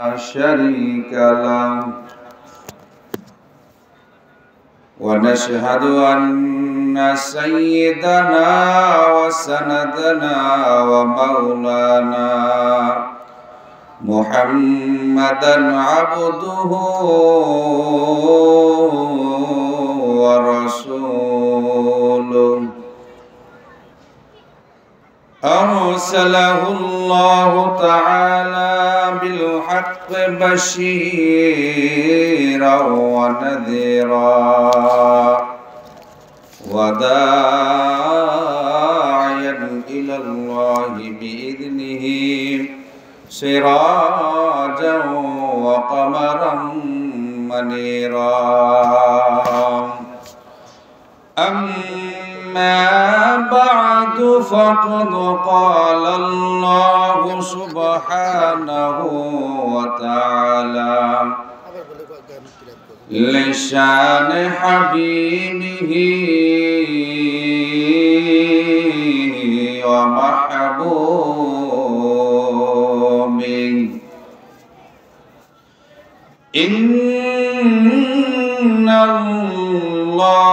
لا شريك له ونشهد أن سيدنا وسندنا ومولانا محمدا عبده ورسوله أرسله الله تعالى بالحق بشيرا ونذيرا وداعيا إلى الله بإذنه سراجا وقمرا منيرا أما بعد فقد قال الله سبحانه وتعالى لشان حبيبه ومحبوبه إن الله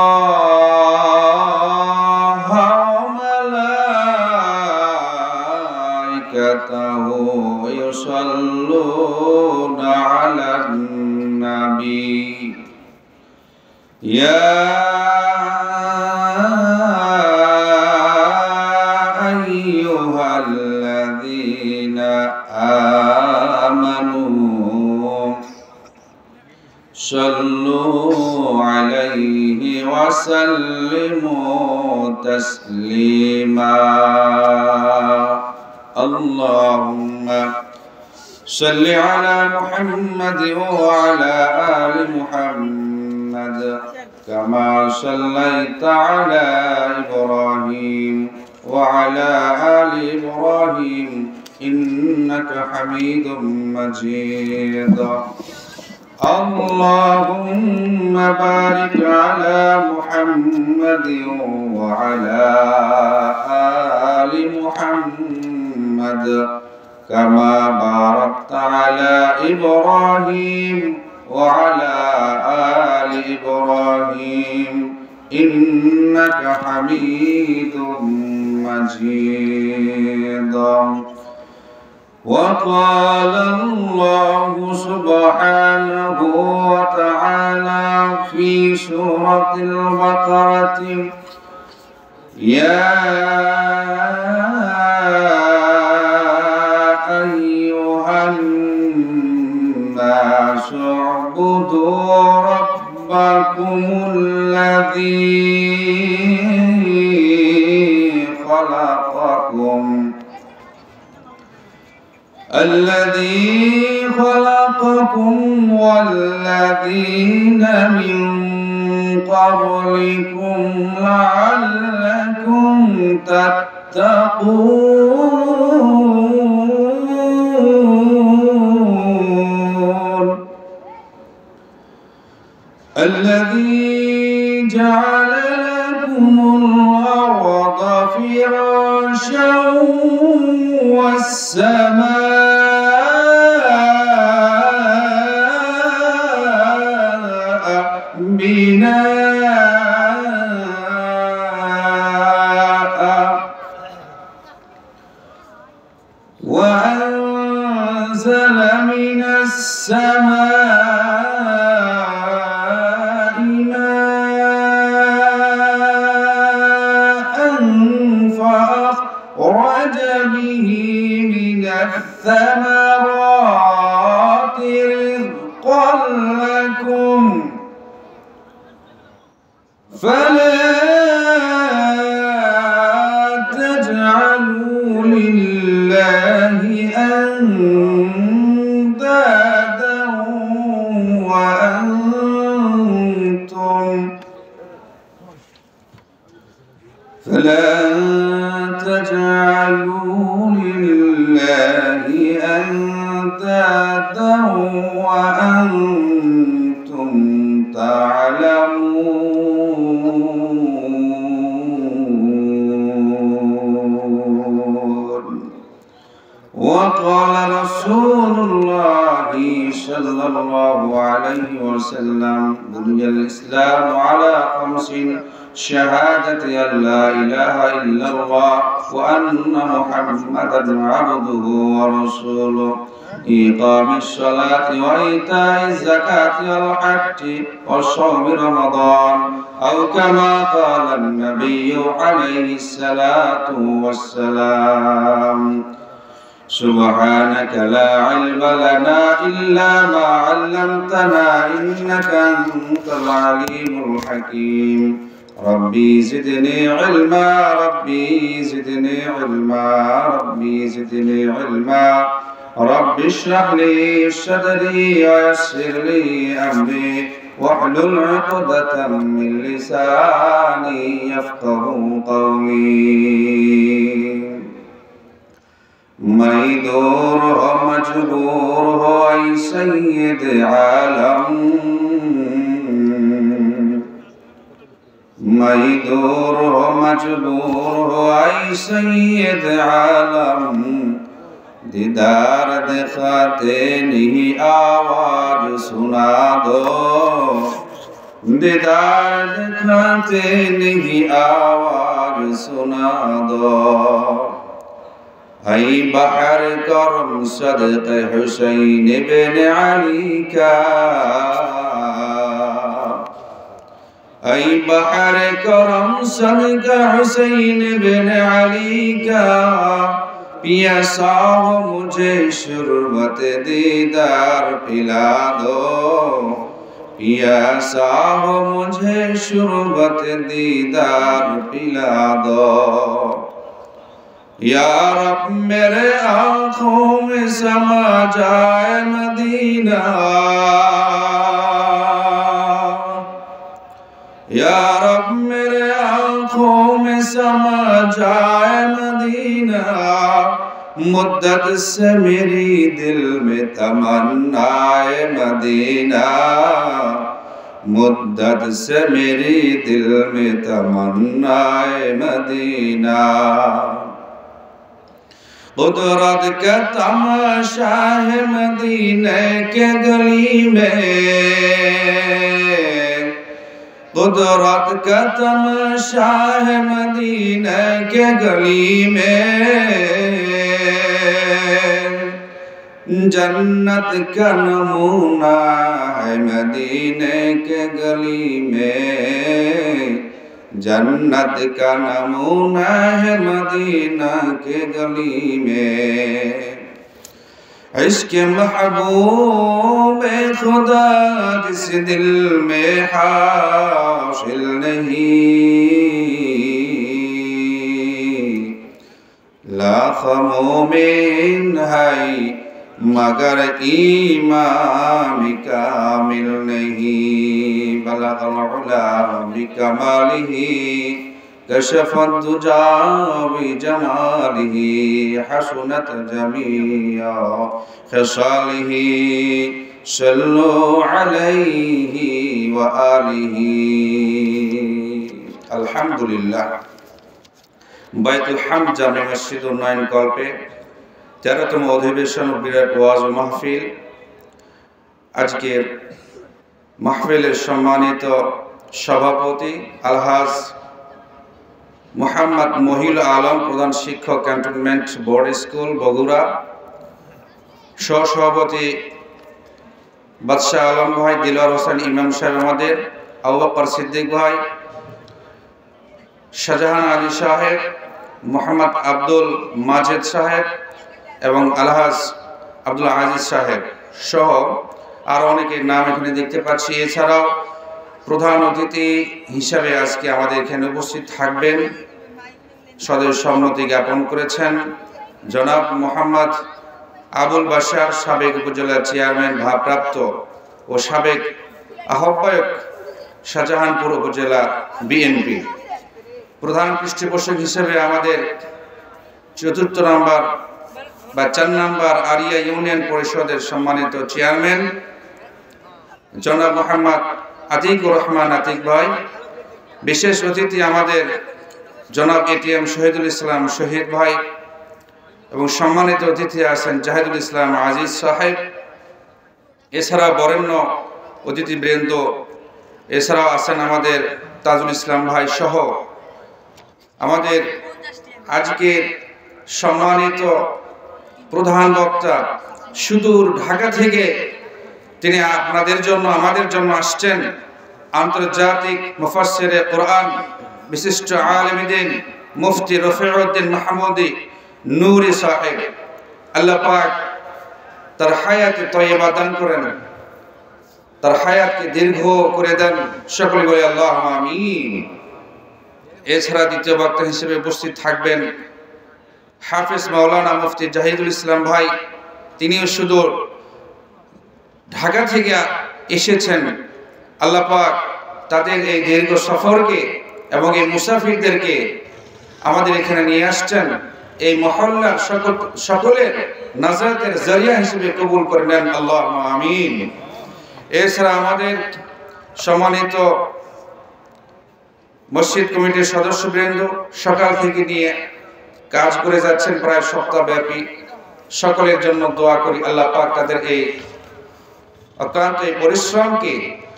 يصلون على النبي يا أيها الذين آمنوا صلوا عليه وسلموا تسليما اللهم صل على محمد وعلى آل محمد كما صليت على إبراهيم وعلى آل إبراهيم إنك حميد مجيد اللهم بارك على محمد وعلى آل محمد كما باركت على إبراهيم وعلى آل إبراهيم إنك حميد مجيد وقال الله سبحانه وتعالى في سورة البقرة يا أيها الناس اعبدوا ربكم الذي خلقكم والذين من قبلكم لعلكم تتقون الذي جعل لكم الأرض فراشا والسماء بناء وأنزل من السماء ماء فأخرج به من الثمرات رزقا لكم فلا تجعلوا لله أندادا وأنتم تعلمون وقال رسول الله صلى الله عليه وسلم بني الإسلام على 5: شهادة أن لا إله إلا الله وأن محمدا عبده ورسوله إقام الصلاة وإيتاء الزكاة والحج وصوم رمضان أو كما قال النبي عليه الصلاة والسلام سبحانك لا علم لنا إلا ما علمتنا إنك أنت العليم الحكيم ربي زدني علما ربي زدني علما ربي زدني علما رب اشرح لي صدري ويسر لي أمري واحلل عقدة من لساني يفقهوا قولي ميدور ہو مجبور ہو اے سید عالم ميدور ہو مجبور ہو اے سید عالم دیدار دکھاتے نہیں آواز سنا دو دیدار دکھاتے نہیں آواز سنا دو اے بحر کرم صدق حسین بن علی کا اے بحر کرم صدق حسین بن علی کا پیاسا ہو مجھے شربت دیدار پلا دو پیاسا ہو مجھے شربت دیدار پلا دو یا رب میرے آنکھوں میں سما جائے مدینہ یا رب میرے آنکھوں میں سما جائے مدینہ مدت سے میری دل میں تمنا مدینہ مدت سے میری دل میں تمنا مدینہ قدرت کا تماشا ہے مدینے کے گلی میں قدرت کا تماشا ہے مدینے کے گلی میں جنت کا نمونہ ہے مدینے کے گلی میں جنت کا نمونہ ہے مدینہ کے گلی میں عشق محبوب خدا جس دل میں حاصل نہیں لاکھ مومن ہے مگر ایمان کامل نہیں بلغ العلا بکمالہ کشف الدجا بجمالہ حسنت جمیع خصالہ صلو علیہ وآلہ الحمدللہ বাইত الحمد জামে মসজিদ উন্নয়ন কল্পে 13তম অধিবেশন বিরাট ওয়াজ মাহফিল আজকের মাহফিলের সম্মানিত সভাপতি আলহাজ মোহাম্মদ মহিল আলম প্রধান শিক্ষক ক্যান্টনমেন্ট বোর্ড স্কুল বগুড়া সহসভাপতি বাদশাহ আলম ভাই দিলওয়ার হোসেন ইমাম সাহেব আমাদের আবু বকর সিদ্দিক ভাই শাহজাহান আলী সাহেব মোহাম্মদ আব্দুল মাজেদ সাহেব এবং আলহাজ আব্দুল আজিজ সাহেব সহ আর অনেকের নাম এখানে দেখতে পাচ্ছি এছাড়াও প্রধান অতিথি হিসাবে আজকে আমাদের এখানে উপস্থিত থাকবেন সদয় সম্মতি জ্ঞাপন করেছেন জনাব মোহাম্মদ আবুল বাশার সাবেক উপজেলা চেয়ারম্যান ভারপ্রাপ্ত ও সাবেক আহ্বায়ক শাহজাহানপুর উপজেলা বিএনপি প্রধান পৃষ্ঠপোষক হিসেবে আমাদের ৪র্থ নম্বর বা ৪ নম্বর আরিয়া ইউনিয়ন পরিষদের সম্মানিত চেয়ারম্যান জনাব মোহাম্মদ আতিকুর রহমান আতিক ভাই বিশেষ অতিথি আমাদের জনাব এটিএম শহীদুল ইসলাম শহীদ ভাই এবং সম্মানিত অতিথি আছেন জাহিদুল ইসলাম আজিজ সাহেব এছাড়া বরেণ্য অতিথিবৃন্দ, এছাড়াও আছেন আমাদের তাজুল ইসলাম ভাই সহ আমাদের আজকের সম্মানিত প্রধান বক্তা সুদূর ঢাকা থেকে তিনি আপনাদের জন্য আমাদের জন্য আসছেন। আন্তর্জাতিক মুফাসসিরে কোরআন, বিশিষ্ট আলেমে দ্বীন মুফতি রফিউদ্দিন মাহমুদি নূরি সাহেব, আল্লাহ পাক তার হায়াতে তয়্যিবা দান করেন, তার হায়াতকে দীর্ঘ করে দেন। সকলে বলি আল্লাহুম্মা আমিন। এছাড়া দ্বিতীয় বক্তা হিসেবে উপস্থিত থাকবেন হাফেজ মাওলানা মুফতি জাহিদুল ইসলাম ভাই, তিনিও সুদূর ঢাকা থেকে এসেছেন। আল্লাহ পাক তাদের এই দীর্ঘ সফরকে এবং এই মুসাফিরদেরকে আমাদের এখানে নিয়ে আসছেন। এই মহল্লার সকলের নাজাতের জরিয়া হিসেবে কবুল করে নেন, আল্লাহুম্মা আমিন। এছাড়া আমাদের সম্মানিত মসজিদ কমিটির সদস্যবৃন্দ সকাল থেকে নিয়ে কাজ করে যাচ্ছেন প্রায় সপ্তাহব্যাপী। সকলের জন্য দোয়া করি আল্লাহ পাক তাদের এই অক্লান্ত এই পরিশ্রমকে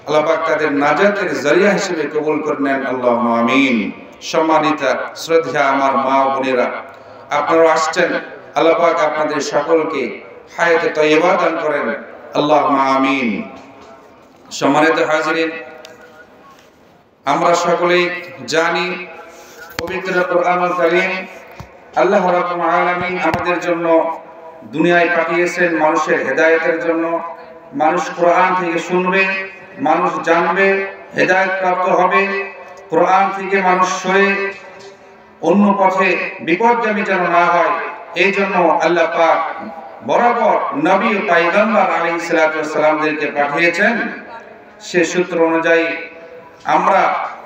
আল্লাহ পাক তাদের নাজাতের জরিয়া হিসেবে কবুল করে নেন, আল্লাহুম্মা আমিন। সম্মানিতা শ্রদ্ধা আমার মা ও বোনেরা, আপনারা আসছেন, আল্লাহ পাক আপনাদের সকলকে হায়াতে তয়্যিবা দান করেন, আল্লাহুম্মা আমিন। সম্মানিত হাজিরিন, আমরা সকলেই জানি পবিত্র কোরআনুল কারীম আল্লাহ রাব্বুল আলামিন আমাদের জন্য দুনিয়ায় পাঠিয়েছেন মানুষের হেদায়েতের জন্য। মানুষ কোরআন থেকে শুনবে, মানুষ জানবে, হেদায়েত প্রাপ্ত হবে। কোরআন থেকে মানুষ সরে অন্য পথে বিপথগামী যেন না হয়, এই জন্য আল্লাহ পাক বরাবর নবী ও পয়গম্বর আলাইহিস সালাতু ওয়াস সালামদেরকে পাঠিয়েছেন। সে সূত্র অনুযায়ী আমরা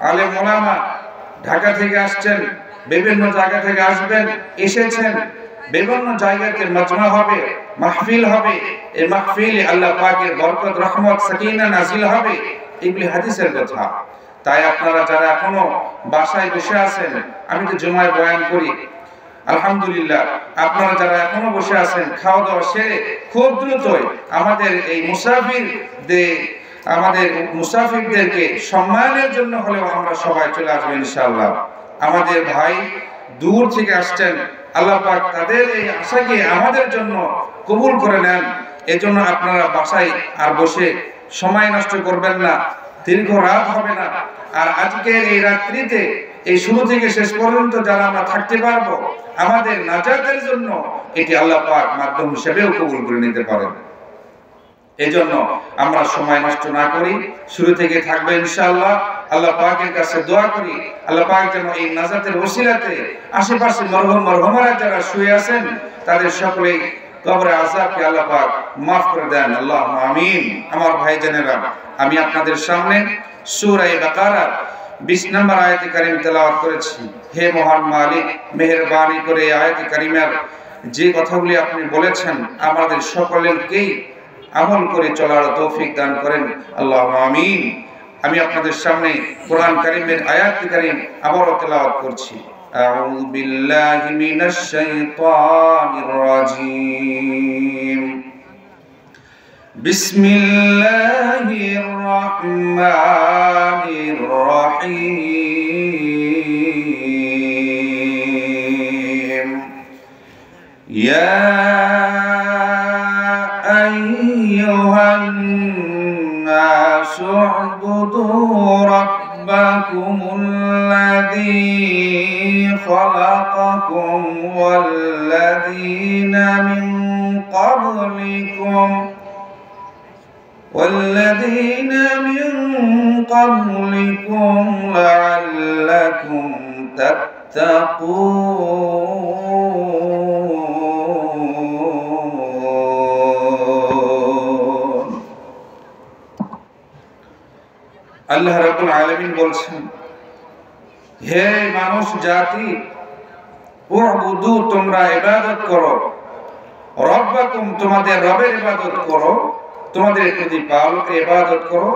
আলেম ওলামা ঢাকা থেকে আসছেন, বিভিন্ন জায়গা থেকে আসবেন, এসেছেন, বিভিন্ন জায়গাতে মাজমা হবে, মাহফিল হবে। এই মাহফিলে আল্লাহ পাকের বরকত, রহমত, সাকিনা নাজিল হবে, এগুলি হাদিসের কথা। তাই আপনারা যারা এখনো বাসায় বসে আছেন, আমি তো জুমায় বয়ান করি, আলহামদুলিল্লাহ, আপনারা যারা এখনো বসে আছেন খাওয়া দাওয়া সেরে খুব দ্রুতই আমাদের এই মুসাফিরদেরকে সম্মানের জন্য হলেও আমরা সবাই চলে আসবো ইনশাআল্লাহ। আমাদের ভাই দূর থেকে আসছেন, আল্লাহ পাক তাদের এই আশাকে আমাদের জন্য কবুল করে নেন। এজন্য আপনারা বাসায় আর বসে সময় নষ্ট করবেন না, দীর্ঘ রাত হবে না। আর আজকের এই রাত্রিতে এই শুরু থেকে শেষ পর্যন্ত যারা আমরা থাকতে পারবো, আমাদের নাজাতের জন্য এটি আল্লাহ পাক মাধ্যম হিসেবেও কবুল করে নিতে পারেন। এই জন্য আমরা সময় নষ্ট না করি, শুরু থেকে থাকবে ইনশাআল্লাহ। আল্লাহ পাকের কাছে দোয়া করি আল্লাহ পাক যেন এই নাজাতের ওসিলাতে আশেপাশে মরহুম মরহুমারা যারা শুয়ে আছেন তাদের সকলেই কবরে আযাবকে আল্লাহ পাক মাফ করে দেন, আল্লাহুম্মা আমিন। আমার ভাইজানেরা, আমি আপনাদের সামনে সূরা বাকারা 20 নম্বর আয়াতে কারীম তেলাওয়াত করেছি। হে মহান মালিক, মেহেরবানি করে এই আয়াতে কারীমের যে কথাগুলি আপনি বলেছেন আমাদের সকলকেই আমল করে চলার তৌফিক দান করেন, আল্লাহুম্মা আমিন। আমি আপনাদের সামনে কোরআন কারীমের আয়াত কারীম আবারও তেলাওয়াত করছি। আউযু বিল্লাহি মিনাশ শাইতানির রাজীম। বিসমিল্লাহির রাহমানির রহিম। ইয়া الناس اعبدوا ربكم الذي خلقكم والذين من قبلكم لعلكم تتقون। আল্লাহ রাব্বুল আলামিন বলছেন, হে মানুষ জাতি, উবুদু, তোমরা ইবাদত করো, রব্বাকুম, তোমাদের রবের ইবাদত করো, তোমাদের প্রতিপালকের ইবাদত করো,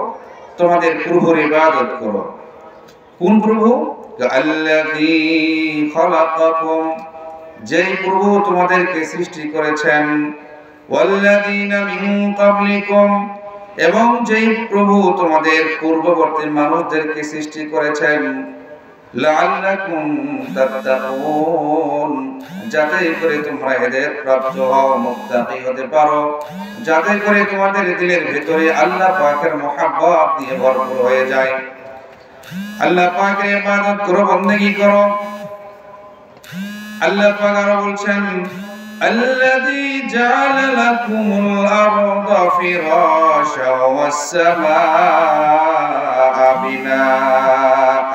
তোমাদের প্রভুর ইবাদত করো। কোন প্রভু? আল্লাযী খালাকাকুম, যেই প্রভু তোমাদেরকে সৃষ্টি করেছেন, ওয়াল্লাযীনা মিন ক্বাবলিকুম, এবং যেই প্রভু তোমাদের পূর্ববর্তী মানুষদেরকে সৃষ্টি করেছেন লাআল্লাকুম তাত্তাকুন, যাতে করে তোমরা হেদায়েত প্রাপ্ত হও, মুত্তাকি হতে পারো, যাতে করে তোমাদের দিলের ভিতরে আল্লাহ পাকের মহব্বত দিয়ে ভরপুর হয়ে যায়। আল্লাহ পাকের ইবাদত করো, বندگی করো। আল্লাহ পাক আরো বলছেন الذي جعل لكم الأرض فراشا والسماء بناء।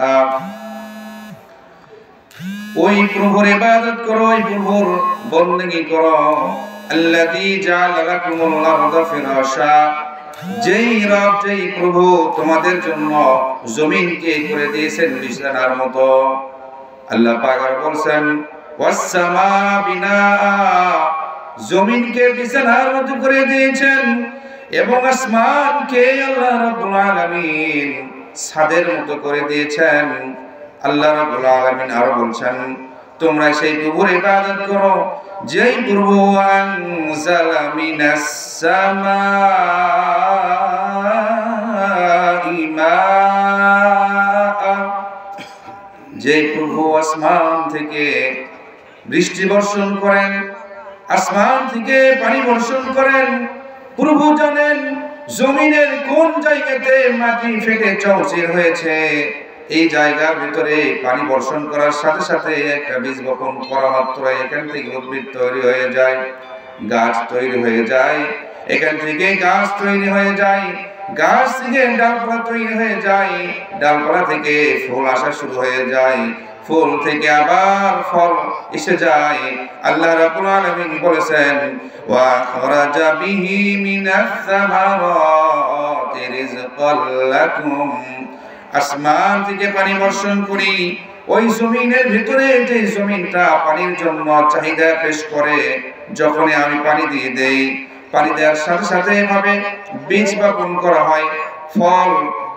ওই প্রভুর ইবাদত করো, ওই প্রভুর বندگی করো। الذي جعل لكم الأرض فراشا, যেই রব, যেই প্রভু তোমাদের জন্য জমিনকে করে দিয়েছেন বিছানার মতো। আল্লাহ পাক বলছেন ওয়াসসামা বিনাআ, জমিনকে বিছানার মতো করে দিয়েছেন এবং আসমানকে আল্লাহ রাব্বুল আলামিন ছাদের মতো করে দিয়েছেন। আল্লাহ রাব্বুল আলামিন আরো বলছেন তোমরা সেই প্রভুর ইবাদত করো যেই প্রভু আনজালা মিনাস সামাই মাআ, যেই প্রভু আসমান থেকে বৃষ্টি বর্ষণ করেন, আসমান থেকে পানি বর্ষণ করেন। প্রভু জানেন জমিনের কোন জায়গাতে মাটি ফেটে চৌচির হয়েছে, এই জায়গার ভিতরে পানি বর্ষণ করার সাথে সাথে একটা বীজ বপন করা মাত্র এখান থেকে উদ্ভিদ তৈরি হয়ে যায়, গাছ তৈরি হয়ে যায়, এখান থেকে গাছ তৈরি হয়ে যায়, গাছ থেকে ডালপালা তৈরি হয়ে যায়, ডালপালা থেকে ফুল আসা শুরু হয়ে যায়, ফুল থেকে আবার ফল এসে যায়। আল্লাহ রাব্বুল আলামিন বলেছেন ওয়া খরাজা বিহি মিনাস সামারাতি রিজকাল লাকুম, আসমান থেকে পানি বর্ষণ করি, ওই জমিনের ভিতরে যে জমিনটা পানির জন্য চাহিদা পেশ করে, যখনই আমি পানি দিয়ে দেই, পানি দেওয়ার সাথে সাথে এভাবে বীজ বপন করা হয়, ফল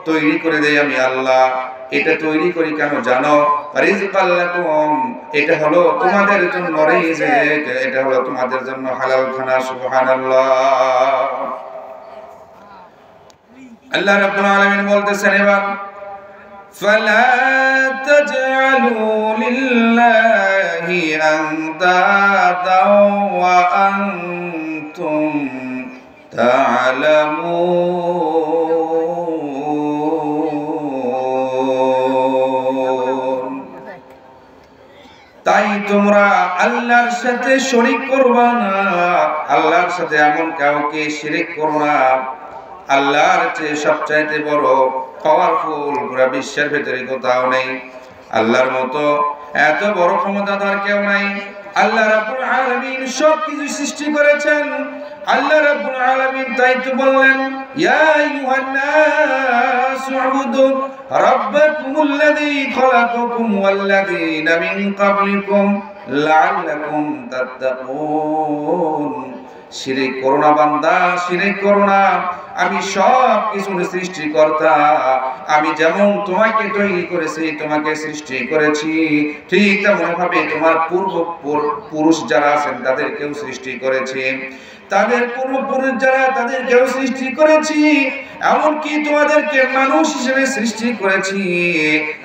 তৈরি করে দেই আমি আল্লাহ। এটা তৈরি করি কেন জানো? রিজকাল লাকুম, এটা হলো তোমাদের জন্য রিজিক, এটা হলো তোমাদের জন্য হালাল খানা। সুবহানাল্লাহ। আল্লাহ রাব্বুল আলামিন বলতেছেন এবার ফালা তাজআলু লিল্লাহি আনদাদা ওয়া আনতুম তা'লামুন, তাই তোমরা আল্লাহর সাথে শরীক করবা না, আল্লাহর সাথে এমন কাউকে শিরক করো না। আল্লাহর চেয়ে সবচাইতে বড় পাওয়ারফুল পুরো বিশ্বের ভিতরে কোথাও নেই, আল্লাহর মতো এত বড় ক্ষমতাধর কেউ নাই। আল্লাহ রাব্বুল আলামিন সবকিছু সৃষ্টি করেছেন। আল্লাহ রাব্বুল আলামিন তাই তো বললেন ইয়া আইয়ুহান নাস উবুদু রাব্বাকুমুল্লাযী খালাকাকুম ওয়াল্লাযীনা মিন ক্বাবলিকুম লাআল্লাকুম তাত্তাকুন। শিরক করো না বান্দা, শিরক করো না। আমি সব কিছুর সৃষ্টিকর্তা, আমি যেমন তোমাকে তৈরি করেছি, তোমাকে সৃষ্টি করেছি, ঠিক তেমন ভাবে তোমার পূর্বপুরুষ যারা আছেন তাদেরকেও সৃষ্টি করেছি, তাদের পূর্বপুরুষ যারা তাদেরকেও সৃষ্টি করেছি, এমনকি তোমাদেরকে মানুষ হিসেবে সৃষ্টি করেছি।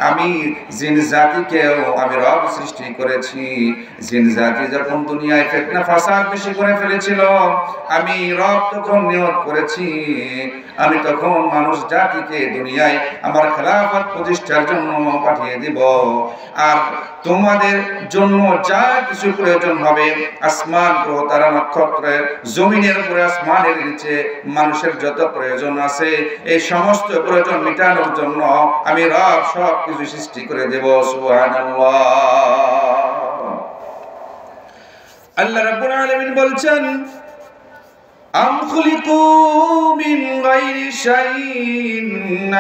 আমি জিন জাতিকেও আমি রব সৃষ্টি করেছি। জিন জাতি যখন দুনিয়ায় ফিতনা ফাসাদ বেশি করে ফেলেছিল, আমি রব তখন নিয়ত করেছি, আমি তখন মানুষ জাতিকে দুনিয়ায় আমার খেলাফত প্রতিষ্ঠার জন্য পাঠিয়ে দিব। আর তোমাদের জন্য যা কিছু প্রয়োজন হবে, আসমান গ্রহ তারা নক্ষত্রের, জমিনের উপরে আসমানের নিচে মানুষের যত প্রয়োজন আছে, এই সমস্ত প্রয়োজন মেটানোর জন্য আমি রব সব কিছু সৃষ্টি করে দেব। সুবহানাল্লাহ। আল্লাহ রাব্বুল আলামিন বলছেন আম খুলিকু মিন গায়রি শাইইন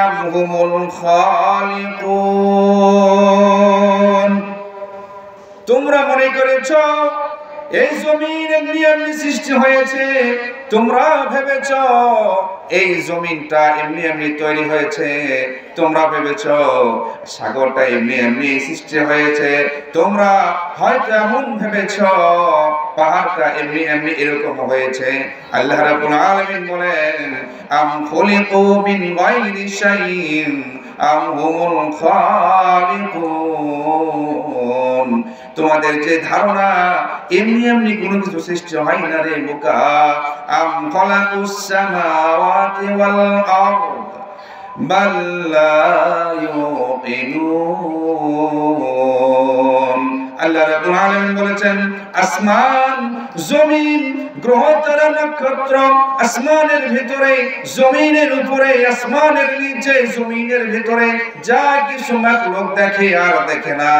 আম হুমুল খালিকুন। তোমরা মনে করেছো এই জমিন এমনি এমনি সৃষ্টি হয়েছে, তোমরা ভেবেছো এই জমিনটা এমনি এমনি তৈরি হয়েছে, তোমরা ভেবেছো সাগরটা এমনি এমনি সৃষ্টি হয়েছে, তোমরা হয়তো এমন ভেবেছো পাহাড়টা এমনি এমনি এরকম হয়েছে। আল্লাহ রাব্বুল আলামিন বলেন আম খুলিকু মিন গায়রি শাইইন আম হুমুল খালিকুন, তোমাদের যে ধারণা এমনি এমনি কোনো কিছু সৃষ্টি হয় না রে বোকা। আম খালাকুস সামাওয়াতি ওয়াল আরদ বাল লা ইউকিনুন। আল্লাহ রাব্বুল আলামিন বলেছেন আসমান, জমিন, গ্রহ তারা, নক্ষত্র, আসমানের ভিতরে, জমিনের উপরে, আসমানের নিচে, জমিনের ভিতরে যা কিছু মাখলুক দেখে আর দেখে না,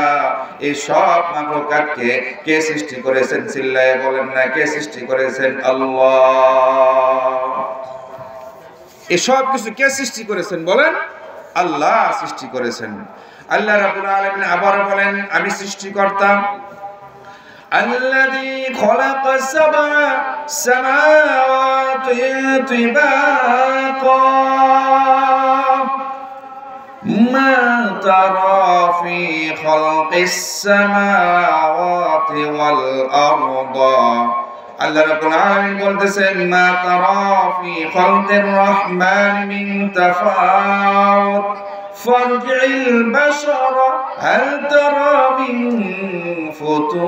এই সব মাখলুকাতকে কে সৃষ্টি করেছেন? চিল্লায়ে বলেন না কে সৃষ্টি করেছেন? আল্লাহ। এই সব কিছু কে সৃষ্টি করেছেন বলেন? আল্লাহ সৃষ্টি করেছেন। আল্লাহ রাব্বুল আলামিন আবার বলেন আমি সৃষ্টিকর্তা। আল্লাযী খালাকা সাবআ সামাওয়াতি তিবাকা মা তারা ফী খালকিস সামাওয়াতি ওয়াল আরদা। আল্লাহ রাব্বুল আলামিন বলতেছেন মা তারা ফী খালকির রহমান মিন তাফাউত ফারজি'ল বাশারা হাল তারা মিন ফুতুর।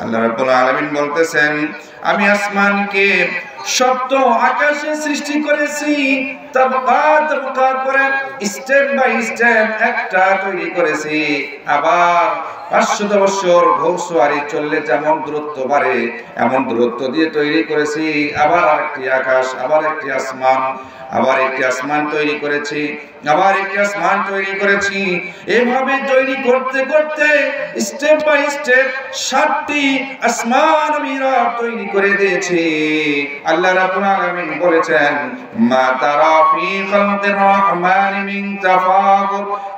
আল্লাহ রাব্বুল আলামিন বলতেছেন আমি আসমানকে সপ্ত আকাশে সৃষ্টি করেছি, তাবকা তাবকা করে স্টেপ বাই স্টেপ একটা তৈরি করেছি। আবার 500 বছর ঘোড়সওয়ারি চললে যেমন দূরত্ব বাড়ে এমন দূরত্ব দিয়ে তৈরি করেছি। আবার একটি আকাশ, আবার একটি আসমান, আবার একটি আসমান তৈরি করেছি, আবার একটি আসমান তৈরি করেছি। এইভাবে তৈরি করতে করতে স্টেপ বাই স্টেপ 7টি আসমান আমি রব তৈরি করে দিয়েছি। আল্লাহ রাব্বুল আলামিন বলেছেন মা তারা ফী খালকির রহমান মিন তাফাউত,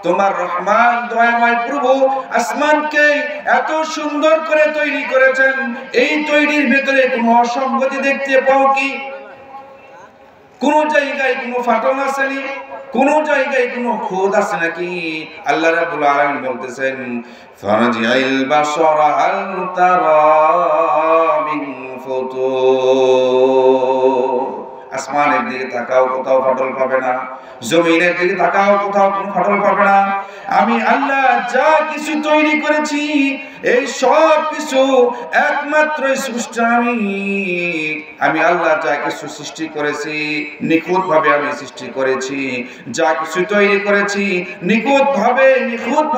তোমার রহমান দয়াময় প্রভু আসমানকে এত সুন্দর করে তৈরি করেছেন, এই তৈরির ভিতরে কোনো অসঙ্গতি দেখতে পাও কি? কোন জায়গায় কোনো ফাটল আছে নি? কোন জায়গায় কোনো খুঁত আছে নাকি? আল্লাহ রাব্বুল আলামিন বলতেছেন ফারজি'ল বাশারা হাল তারা মিন ফুতুর। আসমানের দিকে তাকাও, কোথাও ফাটল পাবে না। জমিনের দিকে তাকাও, কোথাও কোনো ফাটল পাবে না। আমি আল্লাহ যা কিছু তৈরি করেছি এই সব কিছু একমাত্র সৃষ্টি আমি আল্লাহ যা কিছু সৃষ্টি করেছি নিখুঁত ভাবে আমি সৃষ্টি করেছি। যা কিছু তৈরি করেছি নিখুঁত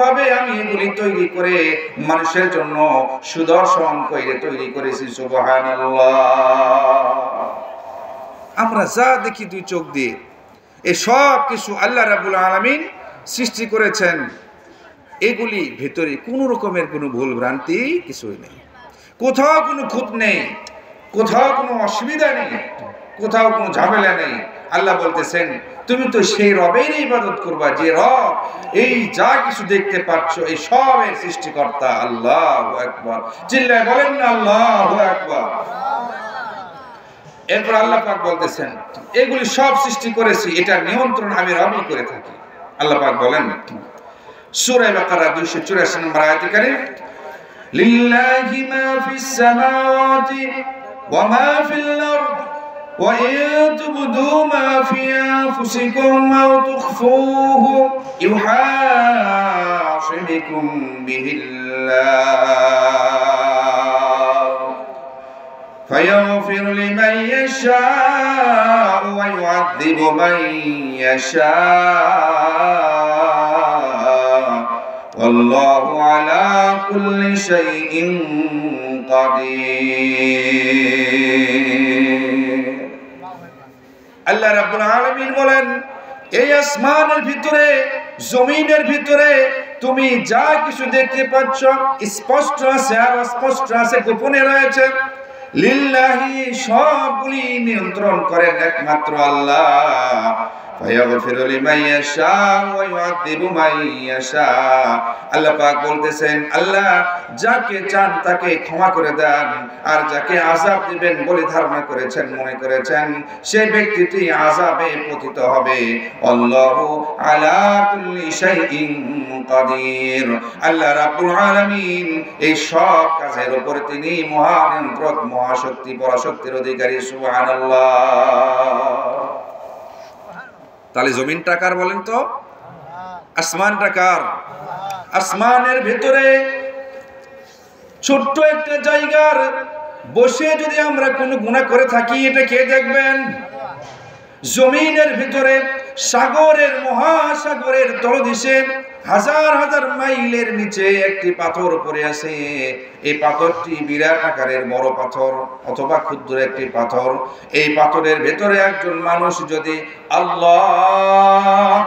ভাবে আমি এগুলি তৈরি করে মানুষের জন্য সুদর্শন করে তৈরি করেছি। সুবহানাল্লাহ। আমরা যা দেখি দুই চোখ দিয়ে এই সব কিছু আল্লাহ রাব্বুল আলামিন সৃষ্টি করেছেন। এগুলি ভেতরে কোনো রকমের কোনো ভুল ভ্রান্তি কিছুই নেই, কোথাও কোনো খুঁত নেই, কোথাও কোনো অসুবিধা নেই, কোথাও কোনো ঝামেলা নেই। আল্লাহ বলতেছেন তুমি তো সেই রবের ইবাদত করবা যে রব এই যা কিছু দেখতে পাচ্ছ এই সবের সৃষ্টিকর্তা। আল্লাহু আকবার। চিল্লায় বলেন না আল্লাহু আকবার। এরপর আল্লাহ পাক বলতেছেন এগুলি সব সৃষ্টি করেছি, এটা নিয়ন্ত্রণ আমি রবই করে থাকি। আল্লাহ পাক বলেন সূরা বাকারা 284 নম্বর আয়াতে কারীম লিল্লাহি মা ফিস সামাওয়াতি ওয়া মা ফিল আরদ ওয়া ইন তুবদু মা ফি আনফুসিকুম আও তুখফুহু ইউহাসিবুকুম বিহিল্লাহ ফায়াগফিরু লিমান ইয়াশাউ ওয়া ইউআযযিবু মান ইয়াশাউ ওয়াল্লাহু আলা কুল্লি শাইইন কাদির। আল্লাহ রাব্বুল আলামিন বলেন এই আসমানের ভিতরে জমিনের ভিতরে তুমি যা কিছু দেখতে পাচ্ছ স্পষ্ট আছে আর অস্পষ্ট আছে, গোপনে রয়েছে। লিল্লাহি, সবগুলি নিয়ন্ত্রণ করেন একমাত্র আল্লাহ। ফায়াগফিরু লিমান ইয়াশা ওয়া ইউআযযিবু মান ইয়াশা। আল্লাহ পাক বলতেছেন, আল্লাহ যাকে চান তাকে ক্ষমা করে দেন, আর যাকে আযাব দিবেন বলে ধারণা করেছেন, মনে করেছেন, সেই ব্যক্তিটি আযাবে পতিত হবে। আল্লাহু আলা কুল্লি শাইইন কাদির। আল্লাহ রাব্বুল আলামিন এই সব কাজের উপর তিনি মহানিয়ন্ত্রক, মহাশক্তি, পরাশক্তির অধিকারী। সুবহানাল্লাহ। তাহলে জমিনটা কার বলেন তো? আসমানটা কার? আসমানের ভিতরে ছোট্ট একটা জায়গার বসে যদি আমরা কোনো গুনাহ করে থাকি, এটা কে দেখবেন? জমিনের ভিতরে সাগরের, মহাসাগরের তলদেশে হাজার হাজার মাইলের নিচে একটি পাথর পড়ে আছে। এই পাথরটি বিরাট আকারের বড় পাথর অথবা ক্ষুদ্র একটি পাথর। এই পাথরের ভেতরে একজন মানুষ যদি আল্লাহ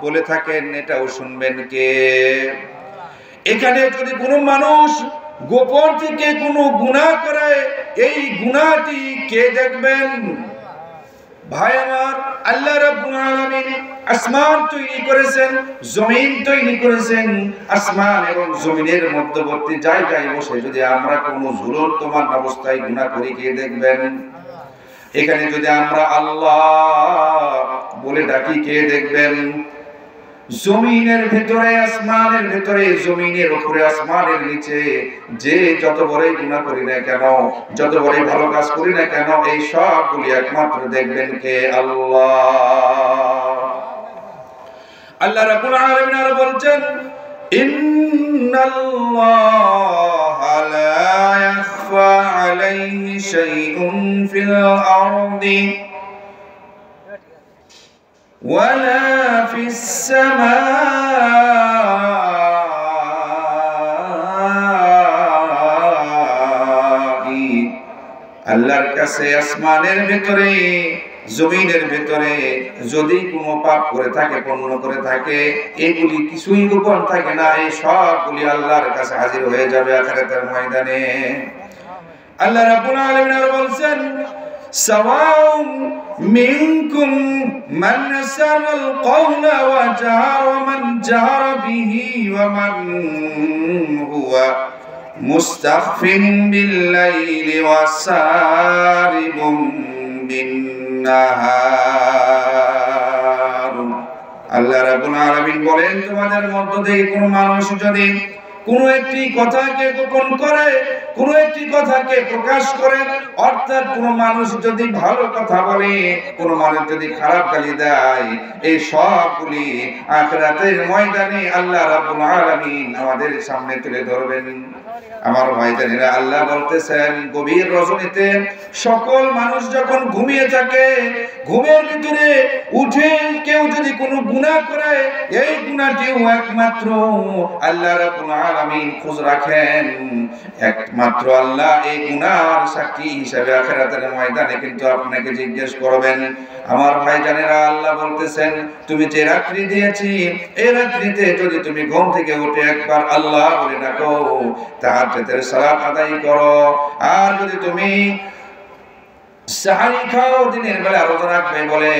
বলে থাকেন, এটাও শুনবেন কে? এখানে যদি কোনো মানুষ গোপন থেকে কোনো গুনাহ করে, এই গুনাহটি কে দেখবেন? ভাই আমার, আল্লাহ রাব্বুল আলামিন আসমান তৈরি করেছেন, জমিন তৈরি করেছেন। আসমান এবং জমিনের মধ্যবর্তী জায়গায় বসে যদি আমরা কোনো ঝুলন্তমান অবস্থায় গুনাহ করি, কে দেখবেন? এখানে যদি আমরা আল্লাহ বলে ডাকি, কে দেখবেন? জমিনের ভিতরে, আসমানের ভিতরে, জমিনের উপরে, আসমানের নিচে, যে যত বড়ই গুনাহ করি না কেন, যত বড়ই ভালো কাজ করি না কেন, এই সবগুলি একমাত্র দেখবেন কে? আল্লাহ। আল্লাহ রাব্বুল আলামিন আর বলছেন, ইন্নাল্লাহা লা ইয়াখফা আলাইহি শাইউন ফিল আরদি ওয়ালা ফিস সামাই। আল্লাহর কাছে আসমানের ভিতরে, জমিনের ভিতরে যদি কোনো পাপ করে থাকে, পণ্য করে থাকে, এগুলি কিছুই গোপন থাকে না। এই সবগুলি আল্লাহর কাছে হাজির হয়ে যাবে আখিরাতের ময়দানে। আল্লাহ রাব্বুল আলামিন আর বলছেন, সাওয়াউম মিনকুম মান সারাল কওলা ওয়া জাহারা মান জাহারা বিহি ওয়া মান হুয়া মুস্তাখফিন বিল লাইলি ওয়া সারিবুম বিন নাহার। আল্লাহ রাব্বুল আলামিন বলেন, তোমাদের মধ্য থেকে কোনো মানুষ যদি কোনো একটি কথাকে গোপন করে, কোনো একটি কথাকে প্রকাশ করে, অর্থাৎ কোনো মানুষ যদি ভালো কথা বলে, কোনো মানুষ যদি খারাপ গালি দেয়, এই সবগুলি আখিরাতের ময়দানে আল্লাহ রাব্বুল আলামিন আমাদের সামনে তুলে ধরবেন। আমার ভাইজানেরা, আল্লাহ বলতেছেন, গভীর রজনীতে সকল মানুষ যখন ঘুমিয়ে থাকে, ঘুমের ভিতরে উঠে কেউ যদি কোনো গুনাহ করে, এই গুনাহটিও একমাত্র আল্লাহ রাব্বুল আলামিন খোঁজ রাখেন। একমাত্র আল্লাহ এই গুনাহর সাক্ষী হিসেবে আখিরাতের ময়দানে কিন্তু আপনাকে জিজ্ঞেস করবেন। আমার ভাইজানেরা, আল্লাহ বলতেছেন, তুমি যে রাত্রি দিয়েছি, এই রাত্রিতে যদি তুমি ঘুম থেকে উঠে একবার আল্লাহ বলে ডাকো, তাহাজ্জুদের সালাত আদায় করো, আর যদি তুমি সাহারি খাও, দিনের বেলা রোজা রাখবে বলে,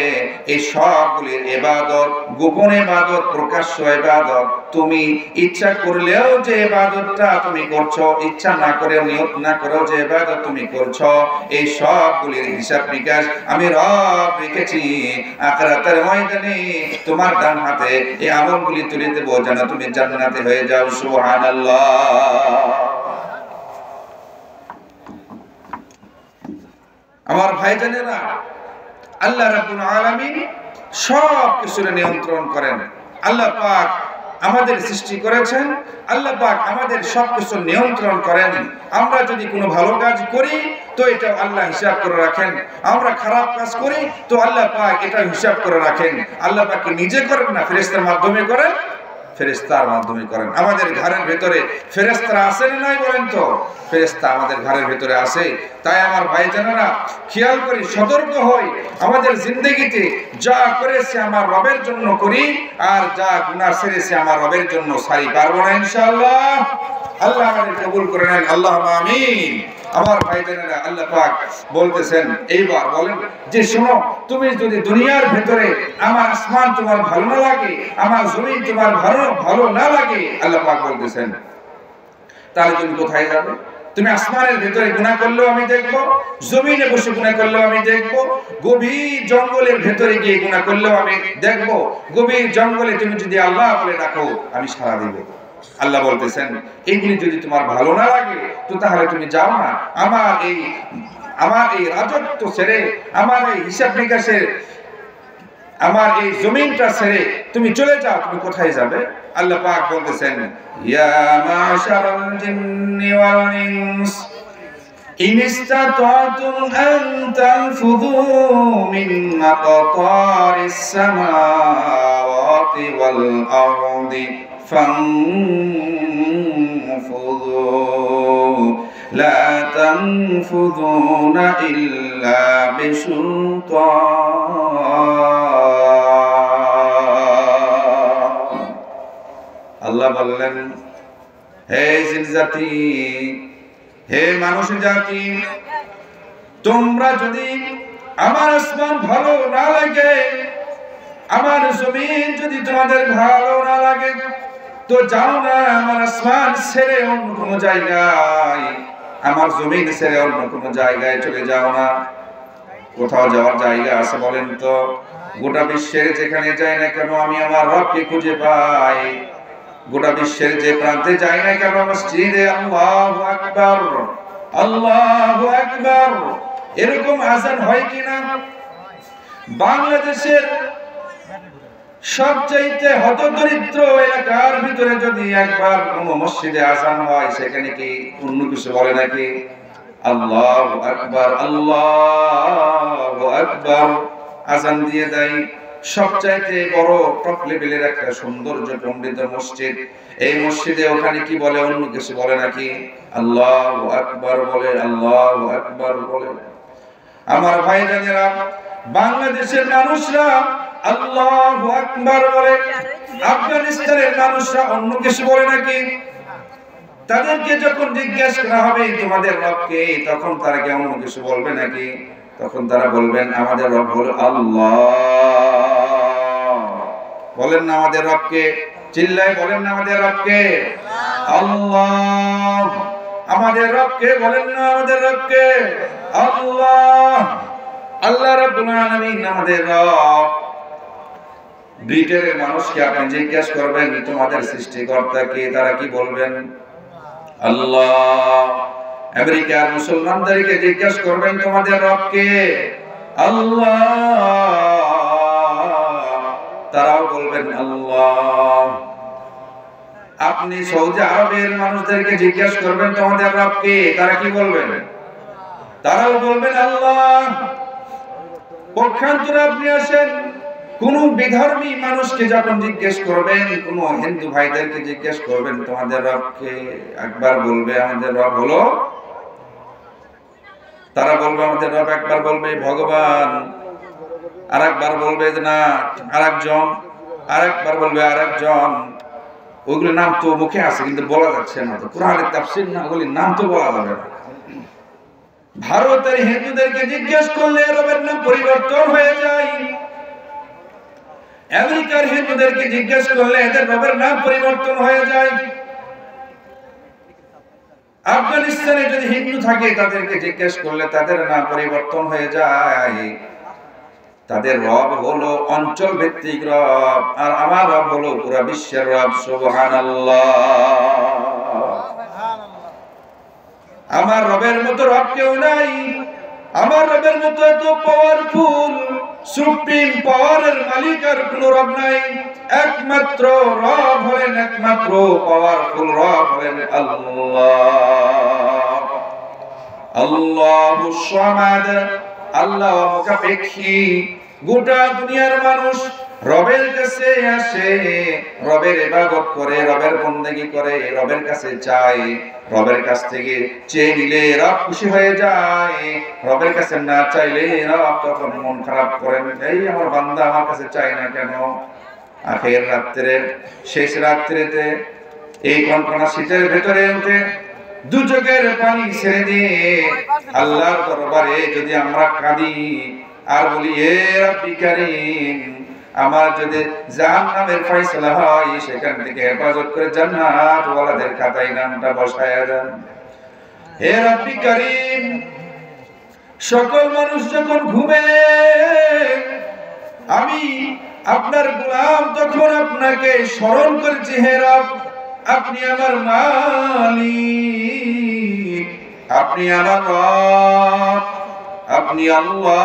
এই সবগুলির ইবাদত, গোপন ইবাদত, প্রকাশ্য ইবাদত, তুমি ইচ্ছা করলেও যে ইবাদতটা তুমি করছো, ইচ্ছা না করেও, নিয়ত না করেও যে ইবাদত তুমি করছো, এই সবগুলির হিসাব নিকাশ আমি রব রেখেছি। আখিরাতের ময়দানে তোমার ডান হাতে এই আমলগুলি তুলে দেব, যেন তুমি জান্নাতে হয়ে যাও। সুবহানাল্লাহ। আমার ভাইজানেরা, আল্লাহ রাব্বুল আলামিন সব কিছুর নিয়ন্ত্রণ করেন। আল্লাহ পাক আমাদের সৃষ্টি করেছেন, আল্লাহ পাক আমাদের সব কিছু নিয়ন্ত্রণ করেন। আমরা যদি কোনো ভালো কাজ করি তো এটা আল্লাহ হিসাব করে রাখেন, আমরা খারাপ কাজ করি তো আল্লাহ পাক এটা হিসাব করে রাখেন। আল্লাহ পাক নিজে করেন না, ফেরেশতার মাধ্যমে করেন, ফেরেশতার মাধ্যমে করেন। আমাদের ঘরের ভিতরে ফেরেশতারা আছে না নাই বলেন তো? ফেরেশতা আমাদের ঘরের ভিতরে আছে। তাই আমার ভাইজানেরা, খেয়াল করি, সতর্ক হই, আমাদের জিন্দেগিতে যা করেছে আমার রবের জন্য করি, আর যা গুনাহ ছেড়েছে আমার রবের জন্য সারি। পারবো না ইনশাআল্লাহ? আল্লাহ আমাদের কবুল করে নেন, আল্লাহুম্মা আমিন। আমার ভাইদেরা, আল্লাহ পাক বলতেছেন এইবার বলেন যে শোনো, তুমি যদি দুনিয়ার ভেতরে আমার আসমান তোমার ভালো না লাগে, আমার জমিন তোমার ভালো না লাগে, আল্লাহ পাক বলতেছেন, তাহলে তুমি কোথায় যাবে? তুমি আসমানের ভেতরে গুনাহ করলেও আমি দেখব, জমিনে বসে গুনাহ করলেও আমি দেখব, গভীর জঙ্গলের ভেতরে গিয়ে গুনাহ করলেও আমি দেখব। গভীর জঙ্গলে তুমি যদি আল্লাহ বলে ডাকো, আমি সাড়া দেব। আল্লাহ বলতেছেন এইগুলি যদি তোমার ভালো না লাগে তো তাহলে তুমি যাও না। আমার এই রাজত্ব ছেড়ে, আমার এই হিসাব নিকাশের, আমার এই জমিনটা ছেড়ে তুমি চলে যাও। তুমি কোথায় যাবে? আল্লাহ পাক বলতেছেন, ইয়া মাশারাল জিন্নি ওয়াল ইনস ইন ইসতাতাতুম আন তানফুযু মিন আকতারিস সামাওয়াতি ওয়াল আরদি ফানফুযু লা তানফুযুনা ইল্লা বিসুলতান। আল্লাহ বললেন, হে জিন জাতি, হে মানুষ জাতি, তোমরা যদি আমার আসমান ভালো না লাগে, আমার জমিন যদি তোমাদের ভালো না লাগে, তো যাও না আমার আসমান ছেড়ে অন্য কোনো জায়গায়, আমার জমিন ছেড়ে অন্য কোনো জায়গায় চলে যাও না। কোথাও যাওয়ার জায়গা আছে বলেন তো? গোটা বিশ্বের যেখানে যাই না কেন আমি আমার রবকে খুঁজে পাই। গোটা বিশ্বের যে প্রান্তে যাই না কেন মসজিদে আল্লাহু আকবার, আল্লাহু আকবার এরকম আযান হয় কিনা? বাংলাদেশের সবচাইতে হতদরিদ্র এলাকার ভিতরে যদি একবার কোন মসজিদে আযান হয়, সেখানে কি অন্য কিছু বলে নাকি? আল্লাহু আকবার, আল্লাহু আকবার আযান দিয়ে দেয়। সবচাইতে বড় টপ লেভেলের একটা সৌন্দর্য পণ্ডিত মসজিদ, এই মসজিদে ওখানে কি বলে? অন্য কিছু বলে নাকি? আল্লাহু আকবার বলে, আল্লাহু আকবার বলে। আমার ভাইজানেরা, বাংলাদেশের মানুষরা আল্লাহু আকবার বলে, আফগানিস্তানের মানুষরা অন্য কিছু বলে নাকি? তাদেরকে যখন জিজ্ঞাসা করা হবে তোমাদের রবকে, তখন তারা কি অন্য কিছু বলবে নাকি? তখন তারা বলবেন আমাদের রব হলো আল্লাহ। বলেন না আমাদের রবকে, চিল্লায় বলেন না আমাদের রবকে আল্লাহ। আমাদের রবকে বলেন না আমাদের রবকে আল্লাহ। আল্লাহ রাব্বুল আলামিন আমাদের রব। ব্রিটেনের মানুষকে আপনি জিজ্ঞাসা করবেন তোমাদের সৃষ্টিকর্তা কে, তারা কি বলবেন? আল্লাহ। আমেরিকার মুসলমানদেরকে জিজ্ঞাসা করবেন তোমাদের রব কে? আল্লাহ। তারাও বলবেন আল্লাহ। আপনি সৌদি আরবের মানুষদেরকে জিজ্ঞাসা করবেন তোমাদের রব কে, তারা কি বলবেন? তারাও বলবেন আল্লাহ। পক্ষান্তরে আপনি আসেন কোন বিধর্মী মানুষকে যখন জিজ্ঞেস করবেন, কোন হিন্দু ভাইদেরকে জিজ্ঞেস করবেন তোমাদের রবকে, একবার বলবে আমাদের রব হলো, তারা বলবে আমাদের রব, একবার বলবে ভগবান, আরেকবার বলবে যে না আরেকজন, আরেকবার বলবে আরেকজন। ওইগুলোর নাম তো মুখে আছে কিন্তু বলা যাচ্ছে না, তো কোরআনের তাফসীর না, ওগুলির নাম তো বলা যাবে না। ভারতের হিন্দুদেরকে জিজ্ঞেস করলে রবের নাম পরিবর্তন হয়ে যায়। আমেরিকার হিন্দুদেরকে জিজ্ঞেস করলে এদের রবের নাম পরিবর্তন হয়ে যায়। আফগানিস্তানে যদি হিন্দু থাকে তাদেরকে জিজ্ঞেস করলে তাদের নাম পরিবর্তন হয়ে যায়। তাদের রব হলো অঞ্চল ভিত্তিক রব, আর আমার রব হলো পুরো বিশ্বের রব। সুবহানাল্লাহ। আমার রবের মতো রব কেউ নাই। আমার রবের মতো এত পাওয়ারফুল সুপ্রিম পাওয়ারের মালিক আর কোন রব নাই। একমাত্র রব হলেন, একমাত্র পাওয়ারফুল রব হলেন আল্লাহ। আল্লাহুস সামাদ, আল্লাহ মুখাপেক্ষী। গোটা দুনিয়ার মানুষ রবের কাছে আসে, রবের ইবাদত করে, রবের বন্দেগী করে, রবের কাছে চায়। রবের কাছ থেকে চেয়ে নিলে রব খুশি হয়ে যায়, রবের কাছে না চাইলে রব তখন মন খারাপ করেন, এই আমার বান্দা আমার কাছে চায় না কেন। আখের রাত্রে, শেষ রাত্রিতে এই কনকনা শীতের ভেতরে উঠে দু চোখের পানি ছেড়ে দিয়ে আল্লাহর দরবারে যদি আমরা কাঁদি আর বলি হে রব্বি কারীম, আমার যদি জাহান্নামের ফয়সালা হয় সেখান থেকে হেফাজত করে জান্নাত ওয়ালাদের খাতায় নামটা বসায়া দেন। হে রব্বি কারীম, সকল মানুষ যখন ঘুমে, আমি আপনার গোলাম তখন আপনাকে স্মরণ করেছি। হে রব, আপনি আমার মালিক, আপনি আমার রব, আপনি আল্লাহ,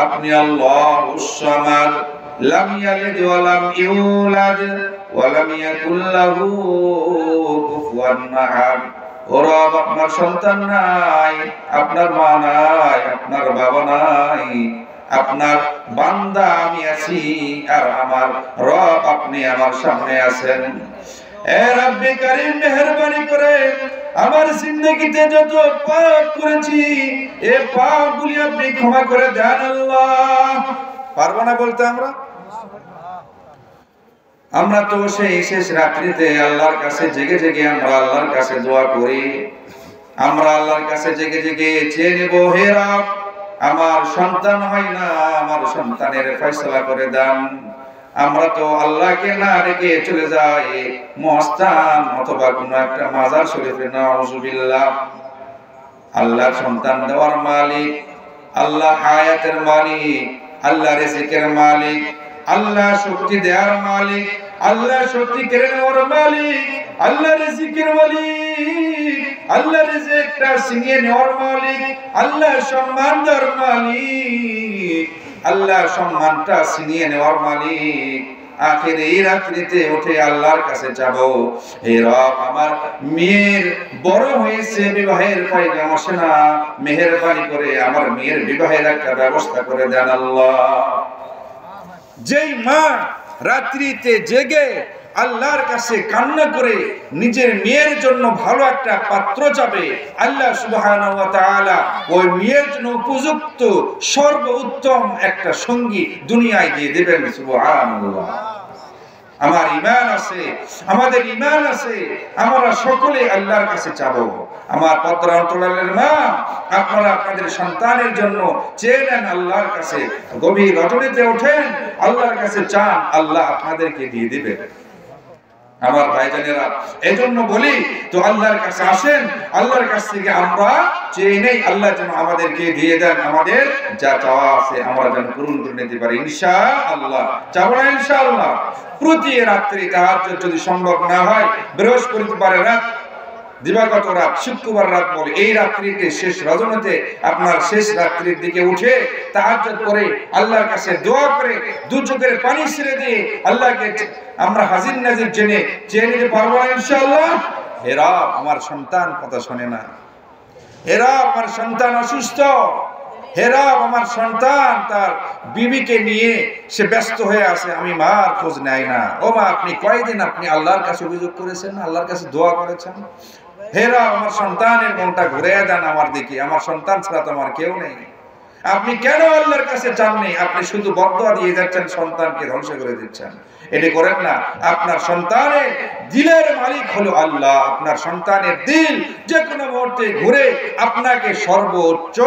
আপনি আল্লাহুস সামাদ, লাম ইয়ালিদ ওয়া লাম ইউলাদ ওয়া লাম ইয়াকুল লাহু কুফুয়ান আহাদ। ও রব, আপনার সন্তান নাই, আপনার মা নাই, আপনার বাবা নাই, আপনার বান্দা আমি আছি, আর আমার রব আপনি আমার সামনে আছেন। হে রব্বি কারীম, মেহেরবানি করে আমার জিন্দেগিতে যত পাপ করেছি এই পাপগুলি আপনি ক্ষমা করে দেন আল্লাহ। পারবো না বলতে আমরা তো সেই শেষ রাত্রিতে আল্লাহর কাছে জেগে জেগে আমরা আল্লাহর কাছে দোয়া করি। আমরা আল্লাহর কাছে জেগে জেগে চেয়ে নেব, হে রব, আমার সন্তান হয় না, আমার সন্তানের ফয়সালা করে দেন। আমরা তো আল্লাহকে না রেখে চলে যাই মস্তান অথবা কোনো একটা মাজার শরীফে, নাউজুবিল্লাহ। আল্লাহ সন্তান দেওয়ার মালিক, আল্লাহ হায়াতের মালিক, আল্লাহ রিজিকের মালিক, আল্লাহ শক্তি দেওয়ার মালিক, আল্লাহ শক্তি কেড়ে নেওয়ার মালিক, আল্লাহ রিজিকের মালিক, আল্লাহ রিজিকটা ছিনিয়ে নেওয়ার মালিক, আল্লাহ সম্মান দেওয়ার মালিক, আল্লাহ সম্মানটা ছিনিয়ে নেওয়ার মালিক। আখির এই রাত্রিতে উঠে আল্লাহর কাছে যাব, হে রব, আমার মেয়ের বড় হয়েছে, বিবাহের পয়গাম আসে না, মেহেরবানি করে আমার মেয়ের বিবাহের একটা ব্যবস্থা করে দেন আল্লাহ। যেই মা রাত্রিতে জেগে আল্লাহর কাছে কান্না করে নিজের মেয়ের জন্য ভালো একটা পাত্র চাবে, আল্লাহ সুবহানাহু ওয়া তাআলা ওই মেয়ের জন্য উপযুক্ত সর্বোত্তম একটা সঙ্গী দুনিয়ায় দিয়ে দেবেন। সুবহানাল্লাহ। আমার ঈমান আছে, আমাদের ঈমান আছে, আমরা সকলে আল্লাহর কাছে চাবো। আমার পদ্মা অঞ্চলের মা, আপনারা আপনাদের সন্তানের জন্য চেয়ে নেন আল্লাহর কাছে, গভীর রজনীতে ওঠেন, আল্লাহর কাছে চান, আল্লাহ আপনাদেরকে দিয়ে দিবেন। আমার ভাইজানেরা, এজন্য বলি তো আল্লাহর কাছে আসেন, আল্লাহর কাছ থেকে আমরা চেয়ে নেই, আল্লাহ যেন আমাদেরকে দিয়ে দেন, আমাদের যা চাওয়া আছে আমরা যেন পূরণ করে নিতে পারি ইনশাআল্লাহ। চাবো না ইনশাআল্লাহ? প্রতি রাত্রি তাহাজ্জুদ যদি সম্ভব না হয়, বৃহস্পতিবার রাত, দিবাগত রাত, শুক্রবার রাত বলে এই রাত্রিতে শেষ রজনীতে আপনার শেষ রাত্রির দিকে উঠে তাহাজ্জুদ করে আল্লাহর কাছে দোয়া করে দু চোখের পানি ছেড়ে দিয়ে আল্লাহকে আমরা হাজির নাজির জেনে চেয়ে নিতে পারবো ইনশাআল্লাহ। হে রব, আমার সন্তান কথা শোনে না, হে রব, আমার সন্তান অসুস্থ, হে রব, আমার সন্তান তার বিবিকে নিয়ে সে ব্যস্ত হয়ে আছে, আমি মার খোঁজ নেয় না। ও মা, আপনি কয়দিন আপনি আল্লাহর কাছে অভিযোগ করেছেন, আল্লাহর কাছে দোয়া করেছেন? হে রব, আমার সন্তানের মনটা ঘুরিয়ে দেন আমার দিকে, আমার সন্তান ছাড়া তো আমার কেউ নেই। আপনি কেন আল্লাহর কাছে চাননি? আপনি শুধু বদদোয়া দিয়ে যাচ্ছেন, সন্তানকে ধ্বংস করে দিচ্ছেন। এটি করেন না। আপনার সন্তানের দিলের মালিক হলো আল্লাহ। আপনার সন্তানের দিল যে কোনো মুহূর্তে ঘুরে আপনাকে সর্বোচ্চ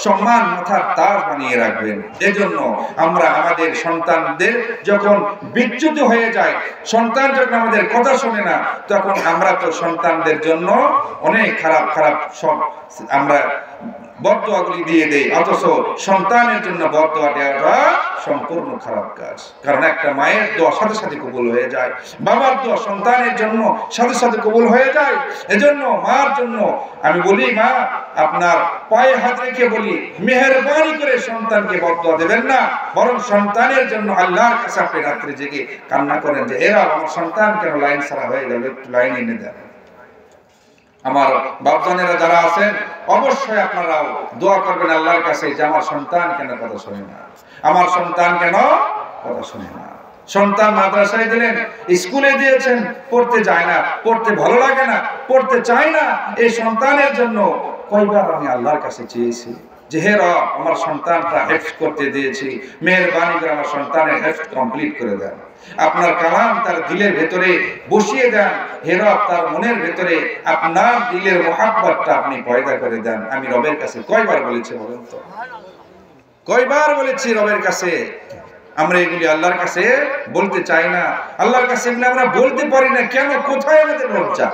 সম্মান মাথার তাজ বানিয়ে রাখবেন। এজন্য আমরা আমাদের সন্তানদের যখন বিচ্যুত হয়ে যায়, সন্তান যখন আমাদের কথা শোনে না, তখন আমরা তো সন্তানদের জন্য অনেক খারাপ খারাপ সব আমরা বদদোয়াগুলি দিয়ে দেই, অথচ সন্তানের জন্য বদদোয়া দেওয়াটা সম্পূর্ণ খারাপ কাজ। কারণ একটা মায়ের দোয়া সাথে সাথে কবুল হয়ে যায়, বাবার দোয়া সন্তানের জন্য সাথে সাথে কবুল হয়ে যায়। এজন্য মার জন্য আমি বলি, মা, আপনার পায়ে হাত রেখে বলি, মেহেরবানি করে সন্তানকে বদদোয়া দেবেন না, বরং সন্তানের জন্য আল্লাহর কাছে আপনি রাত্রে জেগে কান্না করেন যে এরা আমার সন্তান কেন লাইন ছাড়া হয়ে গেল, একটু লাইন এনে দেন। আমার বাপজানেরা যারা আছেন, অবশ্যই আপনারাও দোয়া করবেন আল্লাহর কাছে যে আমার সন্তান কেন কথা শোনে না, আমার সন্তান কেন কথা শোনে না। সন্তান মাদ্রাসায় দিলেন, স্কুলে দিয়েছেন, পড়তে যায় না, পড়তে ভালো লাগে না, পড়তে চায় না। এই সন্তানের জন্য কয়বার আমি আল্লাহর কাছে চেয়েছি যে হে রব, আমার সন্তানটা হেফজ করতে দিয়েছি, মেহেরবানি করে আমার সন্তানের হেফজ কমপ্লিট করে দেন। আপনার কালাম তার দিলের ভেতরে বসিয়ে দেন, হে রব তার মনের ভেতরে আপনার দিলের মোহাব্বতটা আপনি পয়দা করে দেন। আমি রবের কাছে কয়বার বলেছি বলেন তো? কয়বার বলেছি রবের কাছে? আমরা এগুলি আল্লাহর কাছে বলতে চাই না, আল্লাহর কাছে এগুলি আমরা বলতে পারি না কেন? কোথায় আমাদের লজ্জা?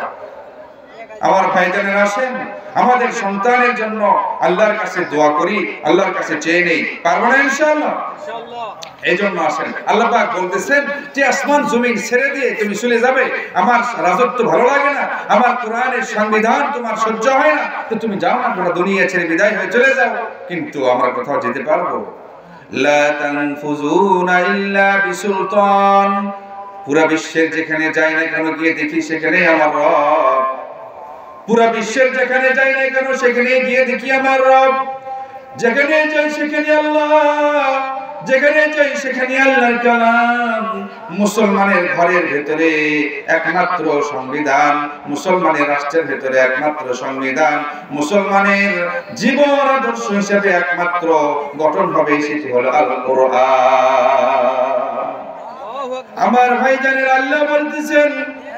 আমার ভাইজানেরা আসেন, আমাদের সন্তানের জন্য আল্লাহর কাছে দোয়া করি, আল্লাহর কাছে চেয়ে নেই, পারবো না ইনশাআল্লাহ? এই জন্য আসেন, আল্লাহ পাক বলতেছেন যে আসমান জমিন ছেড়ে দিয়ে তুমি চলে যাবে, আমার রাজত্ব ভালো লাগে না, আমার কোরআনের সংবিধান তোমার সহ্য হয় না, তো তুমি যাও না, তোমরা দুনিয়া ছেড়ে বিদায় হয়ে চলে যাও। কিন্তু আমরা কোথাও যেতে পারবো? লা তানফুজুনা ইল্লা বিসুলতান। পুরা বিশ্বের যেখানে যাই না কেন গিয়ে দেখি সেখানে আমার রব। পুরা বিশ্বের যেখানে যাই না কেন সেখানে গিয়ে দেখি আমার রব। যেখানে যাই সেখানে আল্লাহ, যেখানে যাই সেখানে আল্লাহর কালাম। মুসলমানের ঘরের ভেতরে একমাত্র সংবিধান, মুসলমানের রাষ্ট্রের ভেতরে একমাত্র সংবিধান, মুসলমানের জীবন আদর্শ হিসেবে একমাত্র গঠন হবে, সেটি হলো আল কোরআন। আমার ভাইজানের আল্লাহ বলতেছেন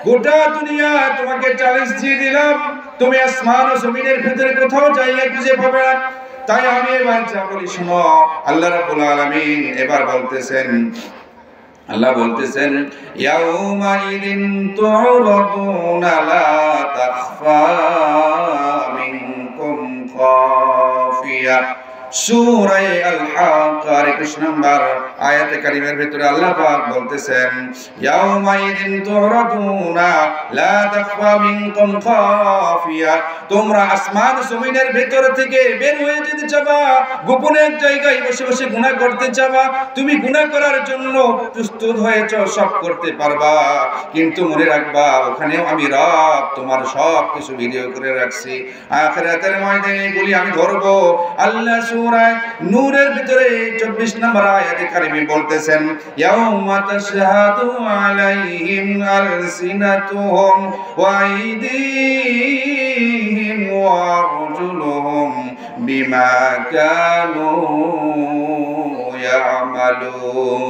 গোটা দুনিয়া তোমাকে চ্যালেঞ্জ দিয়ে দিলাম, তুমি আসমান ও জমিনের ভিতরে কোথাও জায়গা খুঁজে পাবে না। তাই আমি এবার যা বলি শোনো। আল্লাহ রাব্বুল আলামিন এবার বলতেছেন, আল্লাহ বলতেছেন ইয়াউমা ইদিন তুরাদুনা লা তাখফা মিনকুম খাফিয়া। সূরা আল হাক্কার 21 নম্বর আয়াতে কারিমের ভিতরে আল্লাহ পাক বলতেছেন ইয়াউমা ইদিন তুরাদুনা লা তাখফা মিনকুম খাফিয়া। তোমরা আসমান জমিনের ভিতর থেকে বের হয়ে যেতে চাবা, গোপনে এক জায়গায় বসে বসে গুনাহ করতে চাবা। তুমি গুনাহ করার জন্য প্রস্তুত হয়েছো, সব করতে পারবা, কিন্তু মনে রাখবা ওখানেও আমি রব তোমার সব কিছু ভিডিও করে রাখছি। আখিরাতের ময়দানে এগুলি আমি ধরবো। আল্লাহ সূরা নূরের ভিতরে 24 নম্বর আয়াতে কারিমে বলতেছেন ইয়াউমা তাশহাদু আলাইহিম আলসিনাতুহুম ওয়া আইদিহিম ওয়া আরজুলুহুম বিমা কানু ইয়ামালুন।